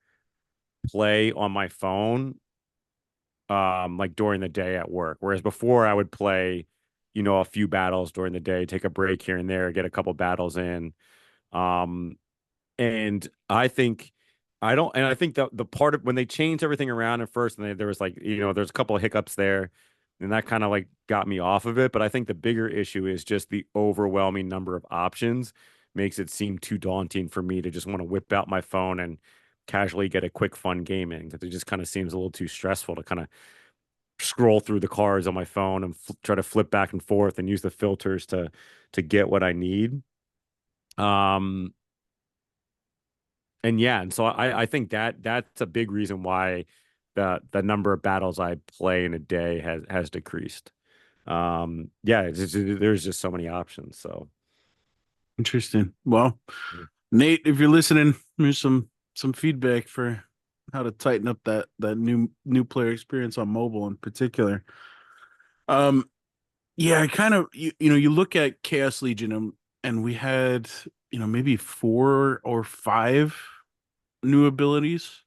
D: play on my phone like during the day at work. Whereas before I would play, a few battles during the day, take a break here and there, get a couple battles in. Um, and I think I think the part of when they changed everything around at first, and there was like, there's a couple of hiccups there, and that kind of like got me off of it. But I think the bigger issue is just the overwhelming number of options makes it seem too daunting for me to just want to whip out my phone and casually get a quick fun game in, because it just kind of seems a little too stressful to kind of scroll through the cards on my phone and try to flip back and forth and use the filters to get what I need. Um, and yeah, and so I think that's a big reason why the number of battles I play in a day has decreased. Yeah, there's just so many options. So
B: Interesting. Well, Nate, if you're listening, here's some feedback for how to tighten up that new player experience on mobile in particular. Um, yeah, I kind of you look at Chaos Legion, and we had maybe 4 or 5 new abilities,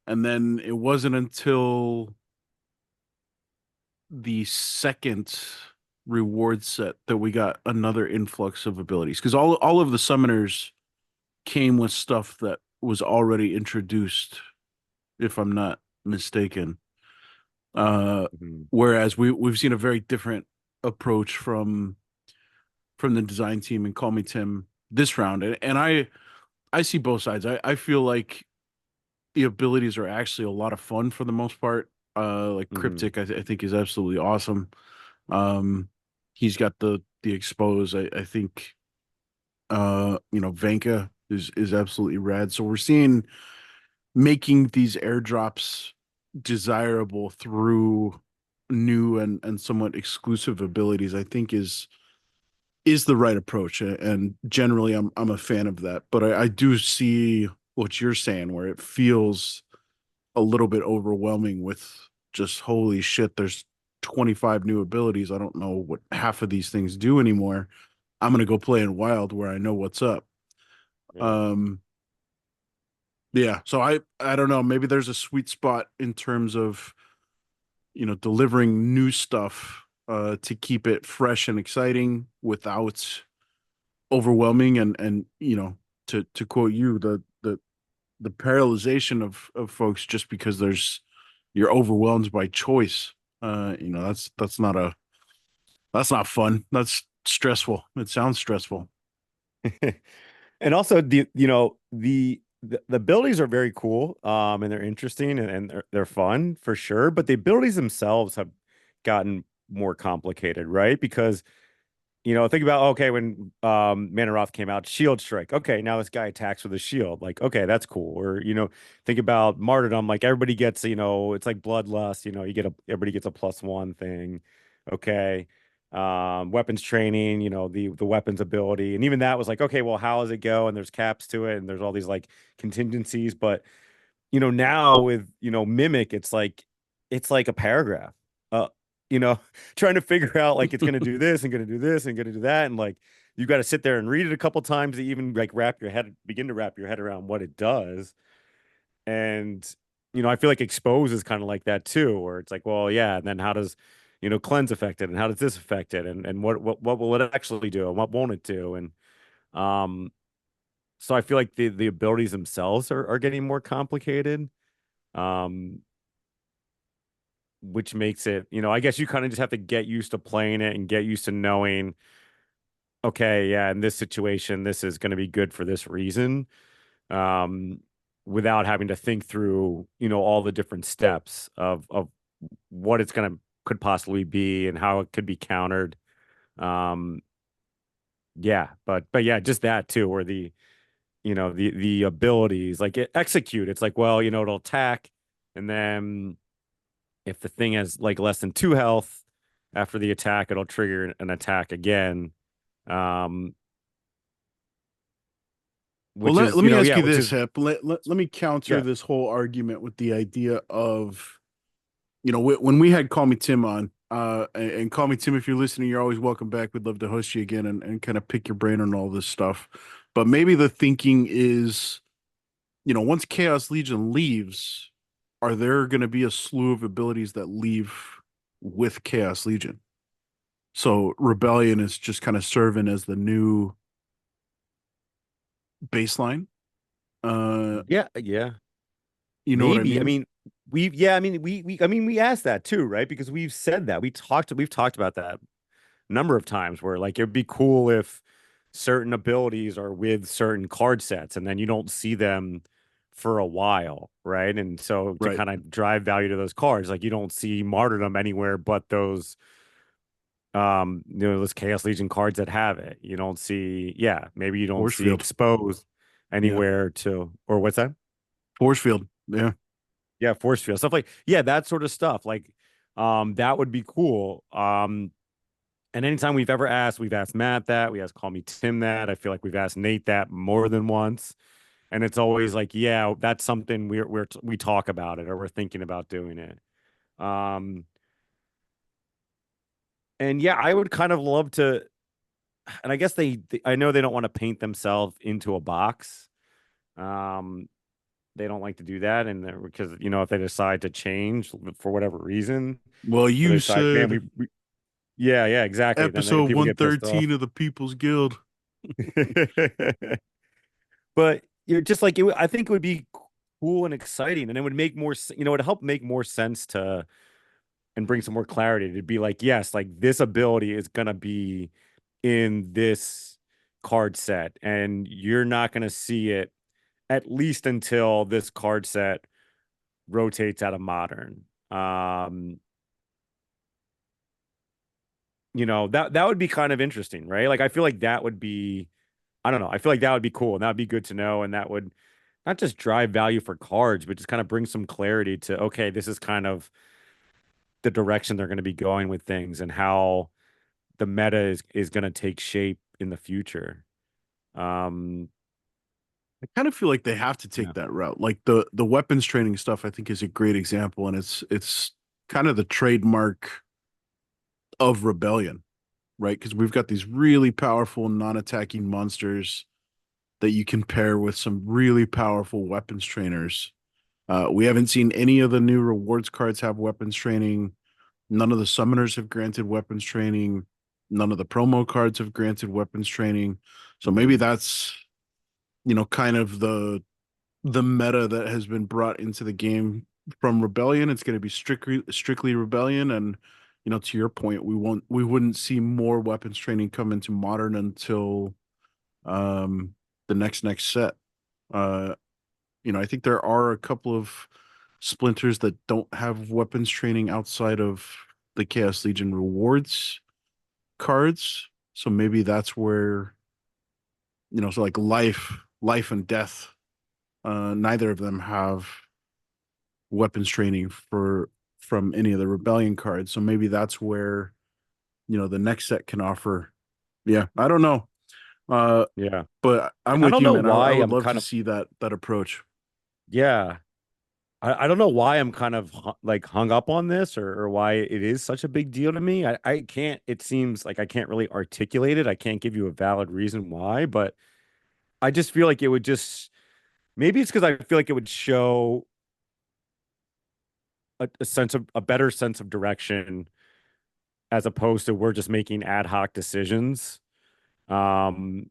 B: and then it wasn't until the second reward set that we got another influx of abilities, because all of the summoners came with stuff that was already introduced, if I'm not mistaken.
D: mhm.
B: Whereas we've seen a very different approach from the design team and Call Me Tim this round, and I see both sides. I feel like the abilities are actually a lot of fun for the most part. Like
D: Mhm.
B: Cryptic, I think is absolutely awesome. Um, he's got the expose. I think Vanka is absolutely rad. So we're seeing making these airdrops desirable through new and somewhat exclusive abilities, I think is the right approach. And generally I'm a fan of that. But I do see what you're saying, where it feels a little bit overwhelming with just holy shit, there's 25 new abilities. I don't know what half of these things do anymore. I'm gonna go play in Wild where I know what's up.
D: Yeah.
B: Um, yeah, so I don't know. Maybe there's a sweet spot in terms of delivering new stuff to keep it fresh and exciting without overwhelming and to quote you, the paralyzation of folks just because you're overwhelmed by choice. That's not fun. That's stressful. It sounds stressful.
D: And also the abilities are very cool, and they're interesting, and they're fun for sure, but the abilities themselves have gotten more complicated, right? Because think about, okay, when Manoroth came out, shield strike. Okay, now this guy attacks with a shield. Like, okay, that's cool. Or, think about martyrdom, like everybody gets, it's like bloodlust, everybody gets a +1 thing. Okay. Weapons training, the weapons ability. And even that was like, okay, well, how does it go? And there's caps to it, and there's all these like contingencies. But now with, Mimic, it's like a paragraph. Uh, you know, trying to figure out like it's gonna do this and gonna do this and gonna do that. And like you got to sit there and read it a couple times to even like begin to wrap your head around what it does. And I feel like expose is kind of like that too, where it's like, well, yeah, and then how does cleanse affect it, and how does this affect it, and what will it actually do, and what won't it do? And um so I feel like the abilities themselves are getting more complicated. Um, which makes it, I guess you kind of just have to get used to playing it and get used to knowing, okay, yeah, in this situation, this is going to be good for this reason, um, without having to think through, all the different steps of what it's going to could possibly be and how it could be countered. Um, yeah, but yeah, just that too, where the abilities like it execute, it's like, well, it'll attack, and then if the thing has like less than 2 health after the attack, it'll trigger an attack again. Um,
B: Well,
D: which
B: let,
D: is,
B: let me ask
D: yeah,
B: you
D: which
B: this,
D: is,
B: Hep. Let me counter
D: yeah.
B: this whole argument with the idea of, when we had Call Me Tim on, and Call Me Tim, if you're listening, you're always welcome back. We'd love to host you again and kind of pick your brain on all this stuff. But maybe the thinking is, once Chaos Legion leaves, are there going to be a slew of abilities that leave with Chaos Legion? So Rebellion is just kind of serving as the new baseline. Uh,
D: Yeah,
B: you know what I
D: maybe. I
B: mean?
D: mean, we asked that too, right? Because we've said that we've talked about that a number of times where like it'd be cool if certain abilities are with certain card sets and then you don't see them for a while, right? And so to
B: Right.
D: kind of drive value to those cards, like you don't see martyrdom anywhere but those those Chaos Legion cards that have it. You don't see, yeah, maybe you don't
B: Force
D: see
B: field.
D: exposed
B: Yeah.
D: anywhere to, or what's that?
B: Force field. Yeah.
D: Yeah, force field stuff like, yeah, that sort of stuff. Like, that would be cool. And anytime we've asked Matt that, we asked Call Me Tim that. I feel like we've asked Nate that more than once, and it's always like, yeah, that's something we talk about it or we're thinking about doing it. Um, and yeah, I would kind of love to, and I guess I know they don't want to paint themselves into a box. Um, they don't like to do that, and because if they decide to change for whatever reason,
B: Well,
D: or they
B: you
D: decide, man,
B: said
D: yeah, exactly. Then
B: episode
D: people get pissed off.
B: 113 of the People's Guild.
D: But you're just like I think it would be cool and exciting, and it would make more. It'd help make more sense to and bring some more clarity. To be like, yes, like this ability is gonna be in this card set, and you're not gonna see it at least until this card set rotates out of modern. That would be kind of interesting, right? Like I feel like that would be, I don't know. I feel like that would be cool and that would be good to know. And that would not just drive value for cards, but just kind of bring some clarity to, okay, this is kind of the direction they're going to be going with things and how the meta is going to take shape in the future. Um,
B: I kind of feel like they have to
D: yeah,
B: take that route. Like the weapons training stuff, I think is a great example, and it's kind of the trademark of Rebellion, right? Because we've got these really powerful non-attacking monsters that you can pair with some really powerful weapons trainers. We haven't seen any of the new rewards cards have weapons training. None of the summoners have granted weapons training. None of the promo cards have granted weapons training. So maybe
D: mhm.
B: that's, kind of the meta that has been brought into the game from Rebellion. It's going to be strictly Rebellion, and to your point, we wouldn't see more weapons training come into Modern until um the next set. Uh, I think there are a couple of splinters that don't have weapons training outside of the Chaos Legion rewards cards. So maybe that's where, so like life and death. Neither of them have weapons training from any of the rebellion cards. So maybe that's where, the next set can offer. Yeah, I don't know. Uh,
D: Yeah.
B: but I'm
D: And I
B: with
D: don't
B: you,
D: know
B: man. I
D: why
B: would
D: I'm
B: love
D: kind
B: to
D: of,
B: see that approach.
D: yeah. I don't know why I'm kind of like hung up on this or why it is such a big deal to me. I can't, it seems like I can't really articulate it. I can't give you a valid reason why, but I just feel like it would just, maybe it's because I feel like it would show a better sense of direction as opposed to we're just making ad hoc decisions. Um,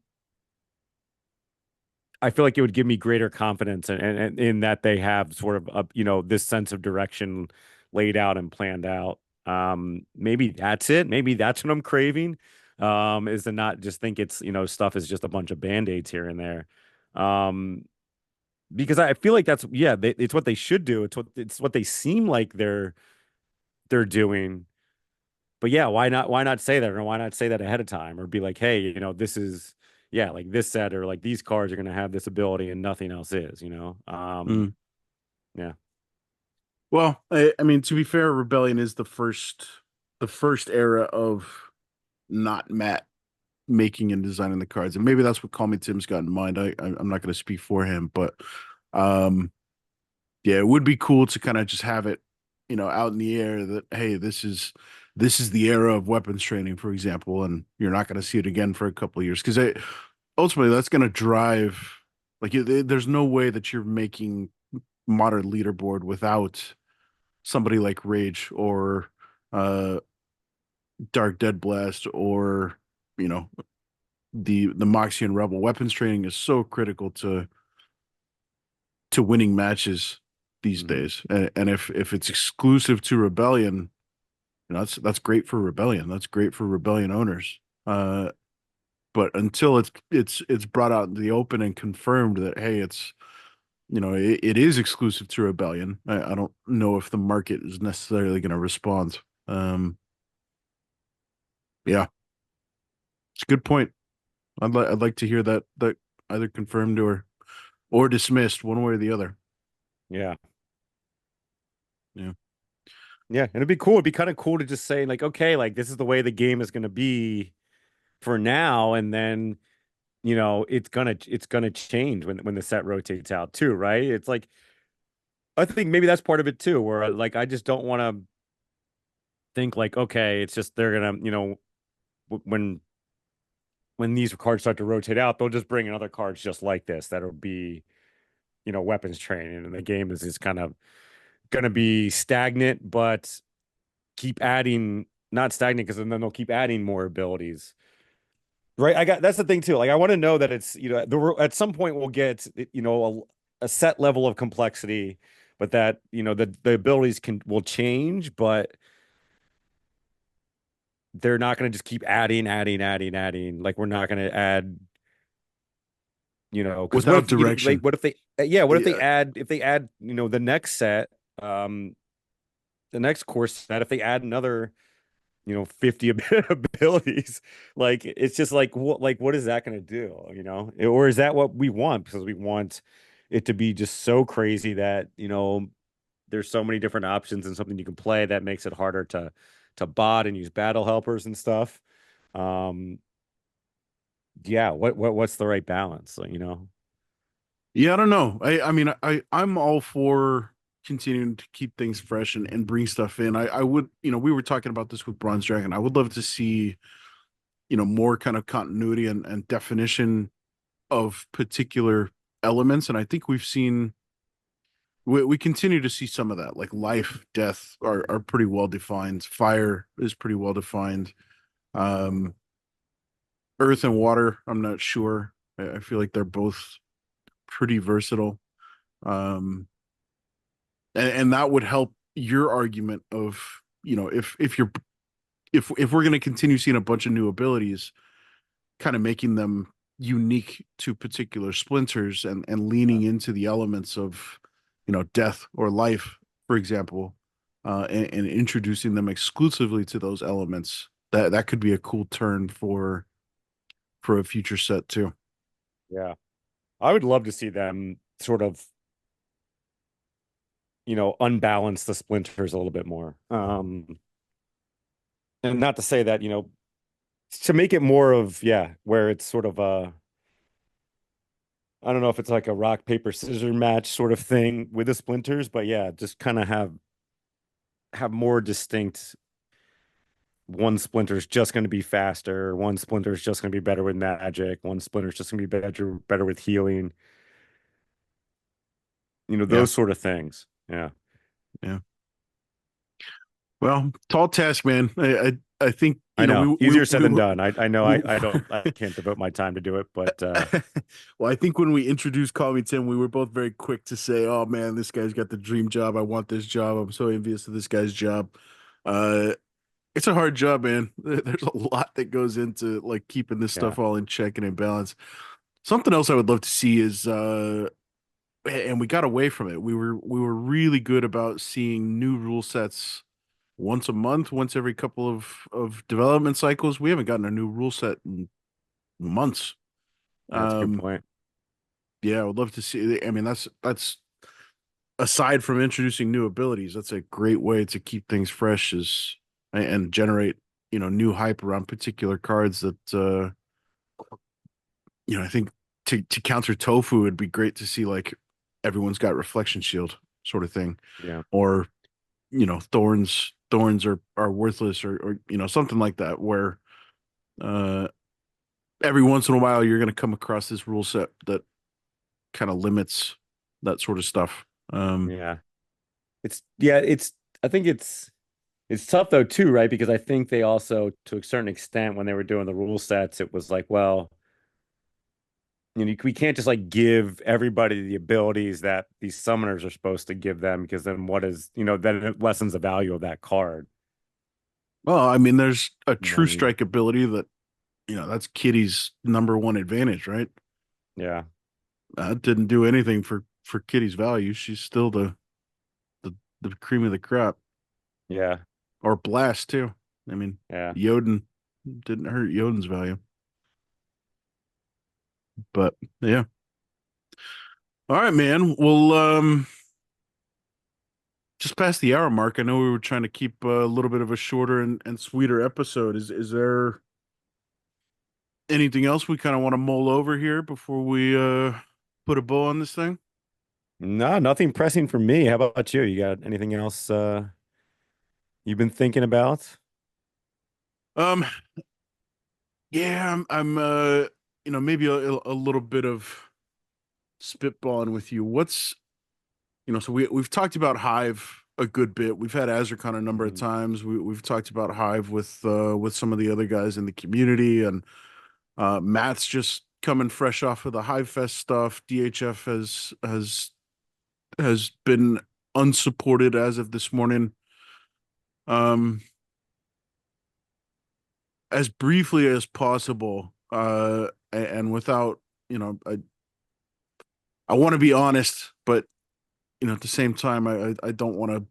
D: I feel like it would give me greater confidence and in that they have sort of this sense of direction laid out and planned out. Maybe that's it. Maybe that's what I'm craving. Is to not just think it's, stuff is just a bunch of band-aids here and there. Um, because I feel like that's, yeah, it's what they should do. It's what they seem like they're doing. But yeah, why not say that, or why not say that ahead of time, or be like, hey, this is, yeah, like this set or like these cards are going to have this ability and nothing else is.
B: Mm.
D: Yeah,
B: Well, I mean, to be fair, Rebellion is the first era of not Matt making and designing the cards, and maybe that's what Call Me Tim's got in mind. I'm not going to speak for him, but um, yeah, it would be cool to kind of just have it, out in the air that, hey, this is the era of weapons training, for example, and you're not going to see it again for a couple of years because ultimately that's going to drive, like, there's no way that you're making modern leaderboard without somebody like Rage or uh Dark Dead Blast or, you know the Moxie and Rebel weapons training is so critical to winning matches these days. And if it's exclusive to Rebellion, you know, that's great for Rebellion. That's great for Rebellion owners. But until it's brought out in the open and confirmed that hey, it's you know it is exclusive to Rebellion, I don't know if the market is necessarily going to respond. Yeah, it's a good point. I'd like to hear that either confirmed or dismissed one way or the other.
D: Yeah.
B: Yeah.
D: Yeah. And it'd be cool. It'd be kind of cool to just say, like, okay, like this is the way the game is gonna be for now, and then it's gonna change when the set rotates out too, right? It's like I think maybe that's part of it too, where like I just don't want to think like, okay, it's just they're gonna, when these cards start to rotate out, they'll just bring in other cards just like this that'll be, weapons training, and the game is just kind of gonna be stagnant, but keep adding, not stagnant, because then they'll keep adding more abilities. Right. That's the thing too. Like I want to know that it's, at some point we'll get, a set level of complexity, but that, the abilities will change, but they're not going to just keep adding. Like we're not going to add, because
B: Without direction.
D: what if they, yeah, what
B: Yeah.
D: if they add, the next set, the next course set, if they add another, 50 abilities, like it's just what is that going to do, or is that what we want, because we want it to be just so crazy that there's so many different options and something you can play that makes it harder to bot and use battle helpers and stuff. um yeah, what's the right balance,
B: Yeah, I don't know. I mean I'm all for continuing to keep things fresh and bring stuff in. I would, we were talking about this with Bronze Dragon. I would love to see, more kind of continuity and definition of particular elements. And I think we continue to see some of that. Like life, death are pretty well defined. Fire is pretty well defined. Um, Earth and water, I'm not sure. I feel like they're both pretty versatile. Um, and that would help your argument of, if we're going to continue seeing a bunch of new abilities, kind of making them unique to particular splinters and leaning into the elements of, death or life, for example, and introducing them exclusively to those elements. That could be a cool turn for a future set too.
D: Yeah, I would love to see them sort of, unbalance the splinters a little bit more. And not to say that, to make it more of, yeah, where it's sort of I don't know if it's like a rock, paper, scissors match sort of thing with the splinters, but yeah, just kind of have more distinct. One splinter's just going to be faster. One splinter's just going to be better with magic. One splinter's just going to be better with healing.
B: Yeah,
D: Those sort of things. Yeah.
B: yeah. Well, tall task, man. I think
D: I know. Easier said
B: we
D: than done. I know
B: we,
D: I can't devote my time to do it, but
B: well, I think when we introduced Call Me Tim, we were both very quick to say, "Oh man, this guy's got the dream job. I want this job. I'm so envious of this guy's job." Uh, it's a hard job, man. There's a lot that goes into like keeping this
D: yeah.
B: stuff all in check and in balance. Something else I would love to see is and we got away from it. We were really good about seeing new rule sets once a month, once every couple of development cycles. We haven't gotten a new rule set in months.
D: Yeah, that's a good
B: Um,
D: point.
B: yeah, I would love to see. I mean, that's aside from introducing new abilities, that's a great way to keep things fresh is and generate, new hype around particular cards that I think to counter tofu would be great to see like everyone's got reflection shield sort of thing.
D: Yeah.
B: Or, thorns are worthless or something like that where uh every once in a while you're going to come across this rule set that kind of limits that sort of stuff.
D: Yeah. It's I think it's tough though too, right? Because I think they also, to a certain extent, when they were doing the rule sets, it was like, well, we can't just like give everybody the abilities that these summoners are supposed to give them, because then what is, then it lessens the value of that card.
B: Well, I mean, there's a
D: You know what
B: true
D: I mean?
B: strike ability that, that's Kitty's number one advantage, right?
D: Yeah.
B: That didn't do anything for Kitty's value. She's still the the cream of the crop.
D: Yeah.
B: Or Blast too. I mean,
D: Yeah.
B: Yoden didn't hurt Yoden's value. But yeah. All right, man. Well, just past the hour mark. I know we were trying to keep a little bit of a shorter and sweeter episode. Is there anything else we kind of want to mull over here before we put a bow on this thing?
D: No, nothing pressing for me. How about you? You got anything else you've been thinking about?
B: Um, yeah, I'm maybe a little bit of spitballing with you. So we've talked about Hive a good bit. We've had Azurcon a number of
D: Mhm.
B: times. We've talked about Hive with some of the other guys in the community, and Matt's just coming fresh off of the Hive Fest stuff. DHF has been unsupported as of this morning. Um, as briefly as possible, and without, I want to be honest, but at the same time, I don't want to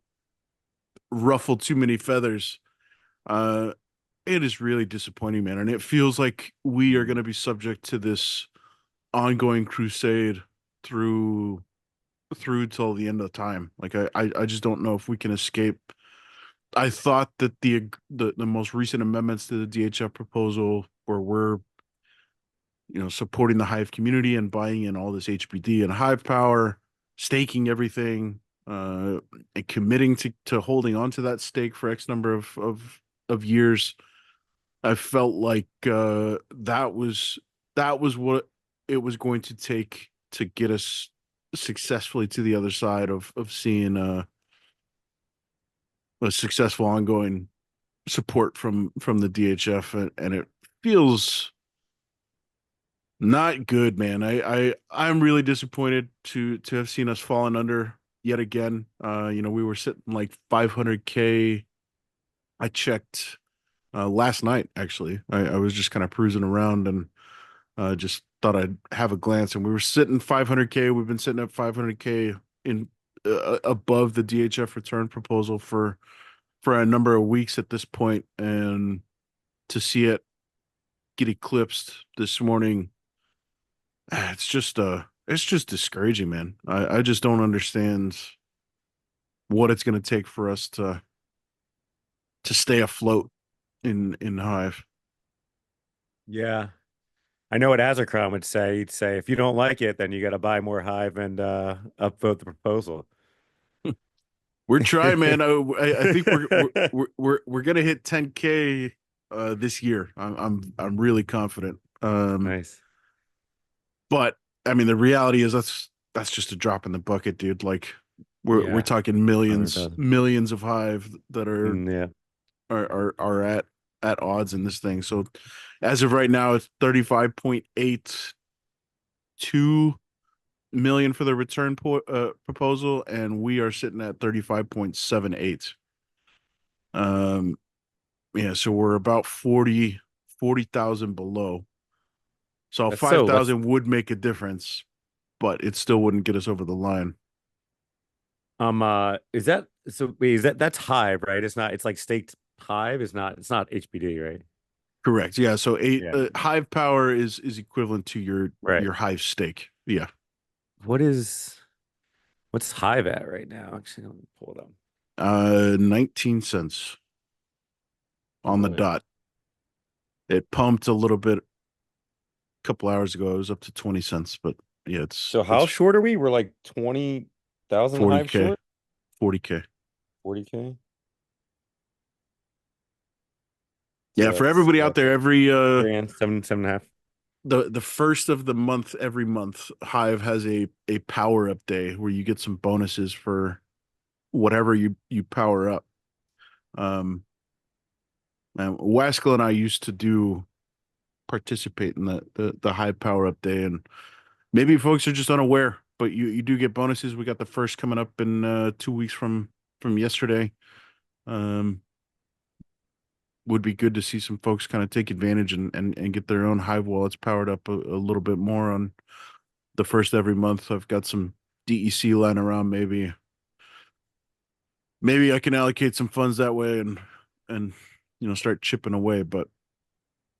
B: ruffle too many feathers. Uh, it is really disappointing, man, and it feels like we are going to be subject to this ongoing crusade through till the end of time. Like I just don't know if we can escape. I thought that the most recent amendments to the DHF proposal, where we're supporting the Hive community and buying in all this HBD and Hive power, staking everything, and committing to holding on to that stake for X number of years. I felt like that was what it was going to take to get us successfully to the other side of seeing a successful ongoing support from the DHF, and it feels not good, man. I'm really disappointed to have seen us falling under yet again. We were sitting like 500K. I checked last night actually. I was just kind of cruising around and just thought I'd have a glance, and we were sitting 500K. We've been sitting at 500K in above the DHF return proposal for a number of weeks at this point, and to see it get eclipsed this morning, it's just discouraging, man. I just don't understand what it's going to take for us to stay afloat in Hive.
D: Yeah. I know what Azarcron would say. He'd say, if you don't like it, then you got to buy more Hive and upvote the proposal.
B: We're trying, man. I think we're gonna hit 10K this year. I'm really confident.
D: Nice.
B: But I mean, the reality is that's just a drop in the bucket, dude. Like we're
D: Yeah.
B: talking millions
D: 100,000.
B: millions of Hive that are
D: Yeah.
B: are at odds in this thing. So as of right now, it's 35.82 million for the return proposal, and we are sitting at 35.78. Um, yeah, so we're about 40,000 below. So
D: That's so let's
B: 5,000 would make a difference, but it still wouldn't get us over the line.
D: is that so wait, is that's Hive, right? It's like staked Hive. It's not HBD, right?
B: Correct. Yeah. So
D: Yeah.
B: Hive power is equivalent to
D: Right.
B: your Hive stake. Yeah.
D: What is what's Hive at right now? Actually, let me pull it up.
B: 19 cents
D: Oh
B: on the
D: boy.
B: dot. It pumped a little bit a couple hours ago. It was up to 20 cents, but yeah,
D: So how
B: it's
D: short are we? We're like 20,000 Hive
B: 40K,
D: short?
B: 40K.
D: 40K? So
B: Yeah, for
D: that's
B: everybody out
D: what,
B: there, every
D: grand, seven and a half.
B: the first of the month every month, Hive has a power up day where you get some bonuses for whatever you power up. And Waskell and I used to do participate in the high power up day, and maybe folks are just unaware, but you do get bonuses. We got the first coming up in 2 weeks from yesterday. Would be good to see some folks kind of take advantage and get their own Hive wallets powered up a little bit more on the first every month. I've got some DEC lying around. Maybe I can allocate some funds that way and start chipping away. But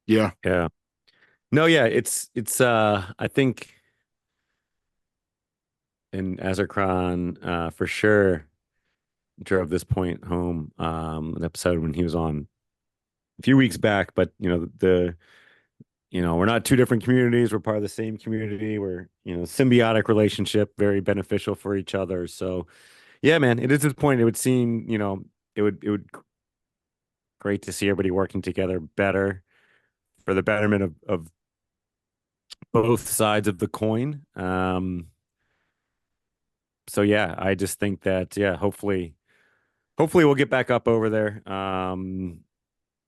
B: yeah,
D: Yeah. No, yeah, it's I think in Azercron for sure drove this point home an episode when he was on a few weeks back, but we're not two different communities, we're part of the same community. We're, symbiotic relationship, very beneficial for each other. So yeah, man, it is this point. It would seem, it would great to see everybody working together better for the betterment of both sides of the coin. So yeah, I just think that, yeah, hopefully we'll get back up over there.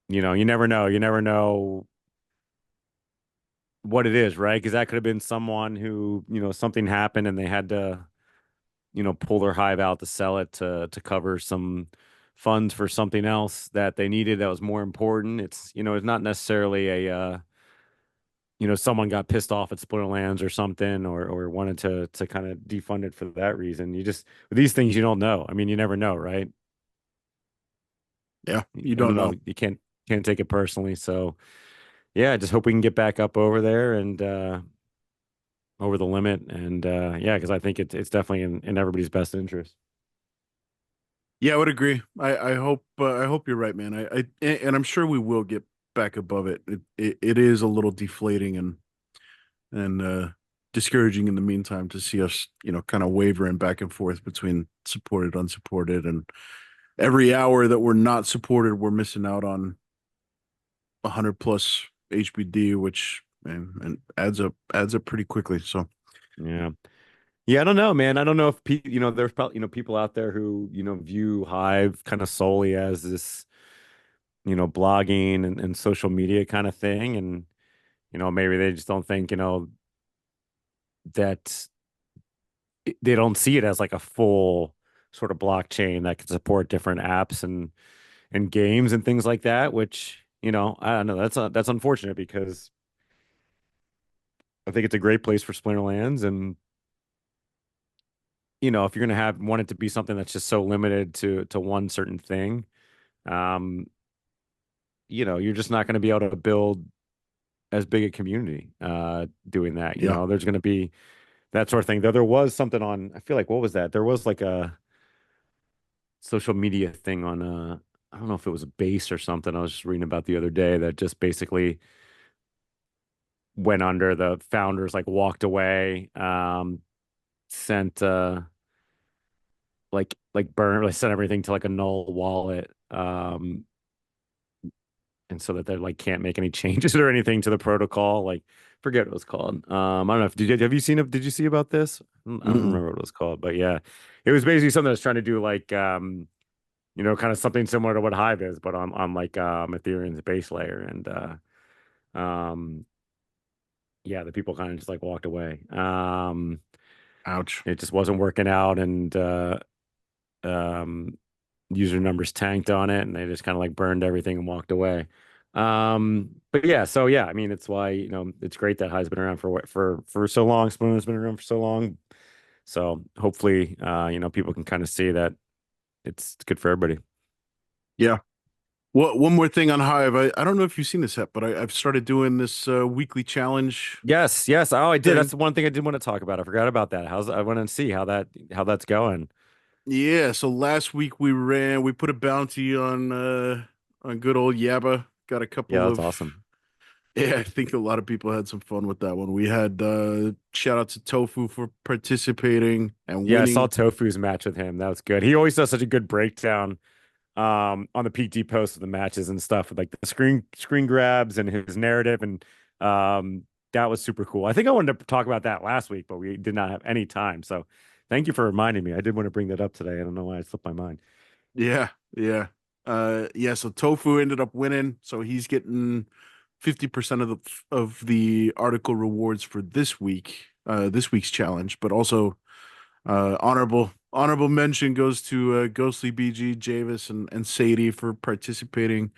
D: You never know. You never know what it is, right? Because that could have been someone who, something happened and they had to, pull their hive out to sell it to cover some funds for something else that they needed that was more important. It's not necessarily someone got pissed off at Splinterlands or something, or wanted to kind of defund it for that reason. With these things, you don't know. I mean, you never know, right?
B: yeah, you
D: I don't
B: don't
D: know.
B: know.
D: You can't take it personally. So yeah, I just hope we can get back up over there and over the limit. And yeah, because I think it's definitely in everybody's best interest.
B: Yeah, I would agree. I hope you're right, man. And I'm sure we will get back above it. It is a little deflating and discouraging in the meantime to see us, kind of wavering back and forth between supported, unsupported, and every hour that we're not supported, we're missing out on 100 plus HBD, which and adds up pretty quickly. So
D: Yeah. Yeah, I don't know, man. I don't know if there's probably, people out there who, view Hive kind of solely as this, blogging and social media kind of thing. And, maybe they just don't think, that they don't see it as like a full sort of blockchain that can support different apps and games and things like that, which, I don't know. That's unfortunate because I think it's a great place for Splinterlands. And, if you're going to want it to be something that's just so limited to one certain thing, um, you're just not going to be able to build as big a community doing that.
B: yeah,
D: There's going to be that sort of thing. Though there was something on, I feel like, what was that? There was like a social media thing on I don't know if it was a base or something I was just reading about the other day that just basically went under. The founders like walked away, sent like burn like sent everything to like a null wallet, and so that they like can't make any changes or anything to the protocol. Like, forget what it was called. I don't know if have you seen it? Did you see about this? I don't
B: Mm-mm.
D: remember what it was called, but yeah, it was basically something that's trying to do like kind of something similar to what Hive is, but on like Ethereum's base layer. And um yeah, the people kind of just like walked away.
B: Ouch.
D: It just wasn't working out, and um user numbers tanked on it, and they just kind of like burned everything and walked away. But yeah, so yeah, I mean, it's why, it's great that Hive's been around for so long. Spoon has been around for so long. So hopefully, people can kind of see that it's good for everybody.
B: Yeah. Well, one more thing on Hive. I don't know if you've seen this yet, but I've started doing this weekly challenge
D: Yes, yes. Oh, I did.
B: thing.
D: That's the one thing I did want to talk about. I forgot about that. I want to see how that's going.
B: Yeah. So last week we put a bounty on good old Yabba. Got a
D: Yeah,
B: couple
D: that's
B: of
D: awesome.
B: Yeah, I think a lot of people had some fun with that one. We had shout out to Tofu for participating and
D: Yeah, I saw
B: winning.
D: Tofu's match with him. That was good. He always does such a good breakdown on the PT post of the matches and stuff with like the screen grabs and his narrative, and that was super cool. I think I wanted to talk about that last week, but we did not have any time. So thank you for reminding me. I did want to bring that up today. I don't know why it slipped my mind.
B: Yeah, yeah. Yeah, so Tofu ended up winning, so he's getting 50% of the article rewards for this week's challenge, but also honorable mention goes to Ghostly BG, Javis, and Sadie for participating.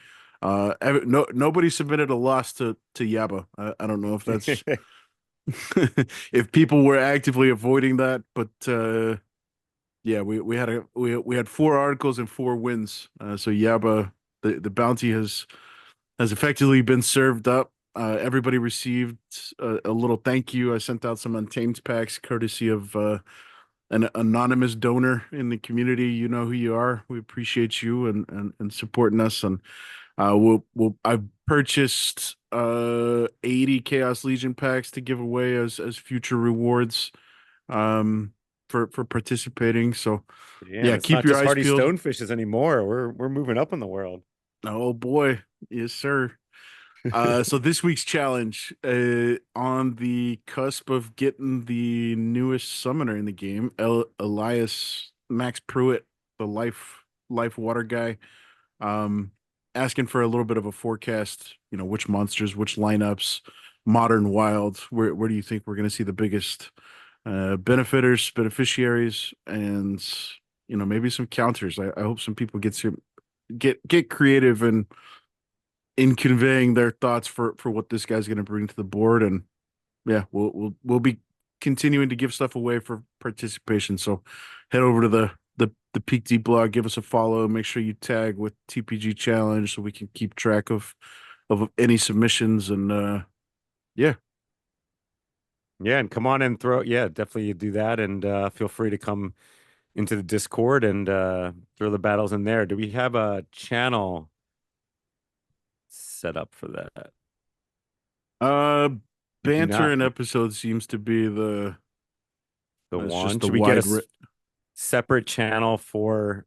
B: Nobody submitted a loss to Yaba. I don't know if that's if people were actively avoiding that, but yeah, we had 4 articles and 4 wins. So Yaba, the bounty has effectively been served up. Everybody received a little thank you. I sent out some Untamed packs courtesy of an anonymous donor in the community. You know who you are. We appreciate you and supporting us. And I've purchased 80 Chaos Legion packs to give away as future rewards for participating. So
D: Yeah,
B: yeah,
D: it's
B: keep
D: not
B: your
D: just
B: eyes
D: hardy
B: peeled.
D: stonefishes anymore. We're moving up in the world.
B: Oh boy, yes sir. So this week's challenge, on the cusp of getting the newest summoner in the game, Elias Max Pruitt, the life water guy, um, asking for a little bit of a forecast. Which monsters, which lineups, modern wild. Where do you think we're going to see the biggest beneficiaries, and maybe some counters. I hope some people get creative and in conveying their thoughts for what this guy's going to bring to the board. And yeah, we'll be continuing to give stuff away for participation. So head over to the Peak Deep blog, give us a follow, make sure you tag with TPG Challenge so we can keep track of any submissions. And yeah.
D: Yeah, and come on and definitely do that, and feel free to come into the Discord and throw the battles in there. Do we have a channel set up for that?
B: Uh
D: We do
B: Banter
D: not.
B: and episode seems to be
D: The
B: that's just
D: one.
B: the
D: Should we get
B: wide
D: a separate channel for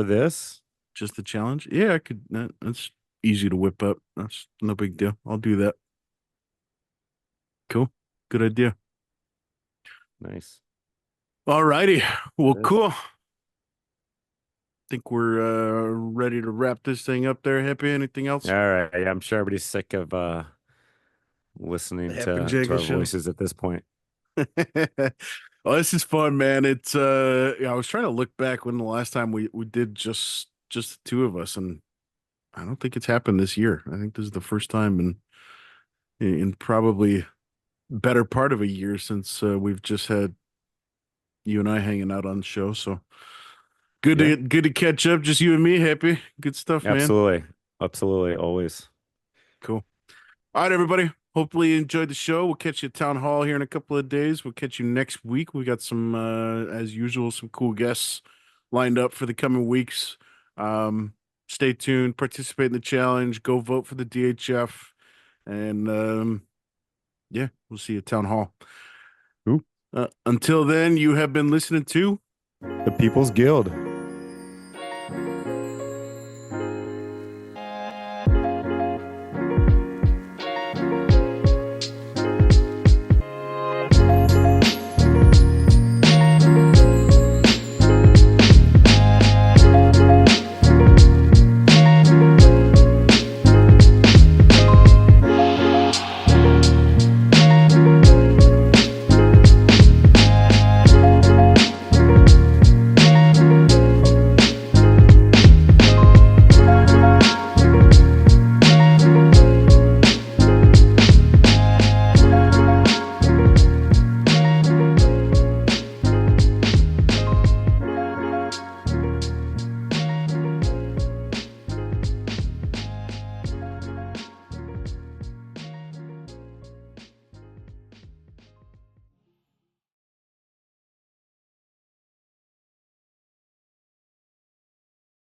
D: this?
B: just the challenge. Yeah, I could. That's easy to whip up. That's no big deal. I'll do that. Cool. Good idea.
D: Nice.
B: All righty. Well,
D: Yes.
B: cool. Think we're ready to wrap this thing up there. Happy? Anything else?
D: All right. Yeah, I'm sure everybody's sick of listening
B: Happy
D: to
B: Jagger
D: our
B: show.
D: voices at this point.
B: Well, this is fun, man. It's yeah, I was trying to look back when the last time we did just the two of us, and I don't think it's happened this year. I think this is the first time in probably better part of a year since we've just had you and I hanging out on the show. So
D: Yeah,
B: good to catch up. Just you and me. Happy. Good stuff, man.
D: absolutely. Absolutely. Always.
B: Cool. All right, everybody. Hopefully you enjoyed the show. We'll catch you at Town Hall here in a couple of days. We'll catch you next week. We got some, as usual, some cool guests lined up for the coming weeks. Stay tuned. Participate in the challenge. Go vote for the DHF. And yeah, we'll see you at Town Hall.
D: Ooh.
B: Until then, you have been listening to
D: The People's Guild.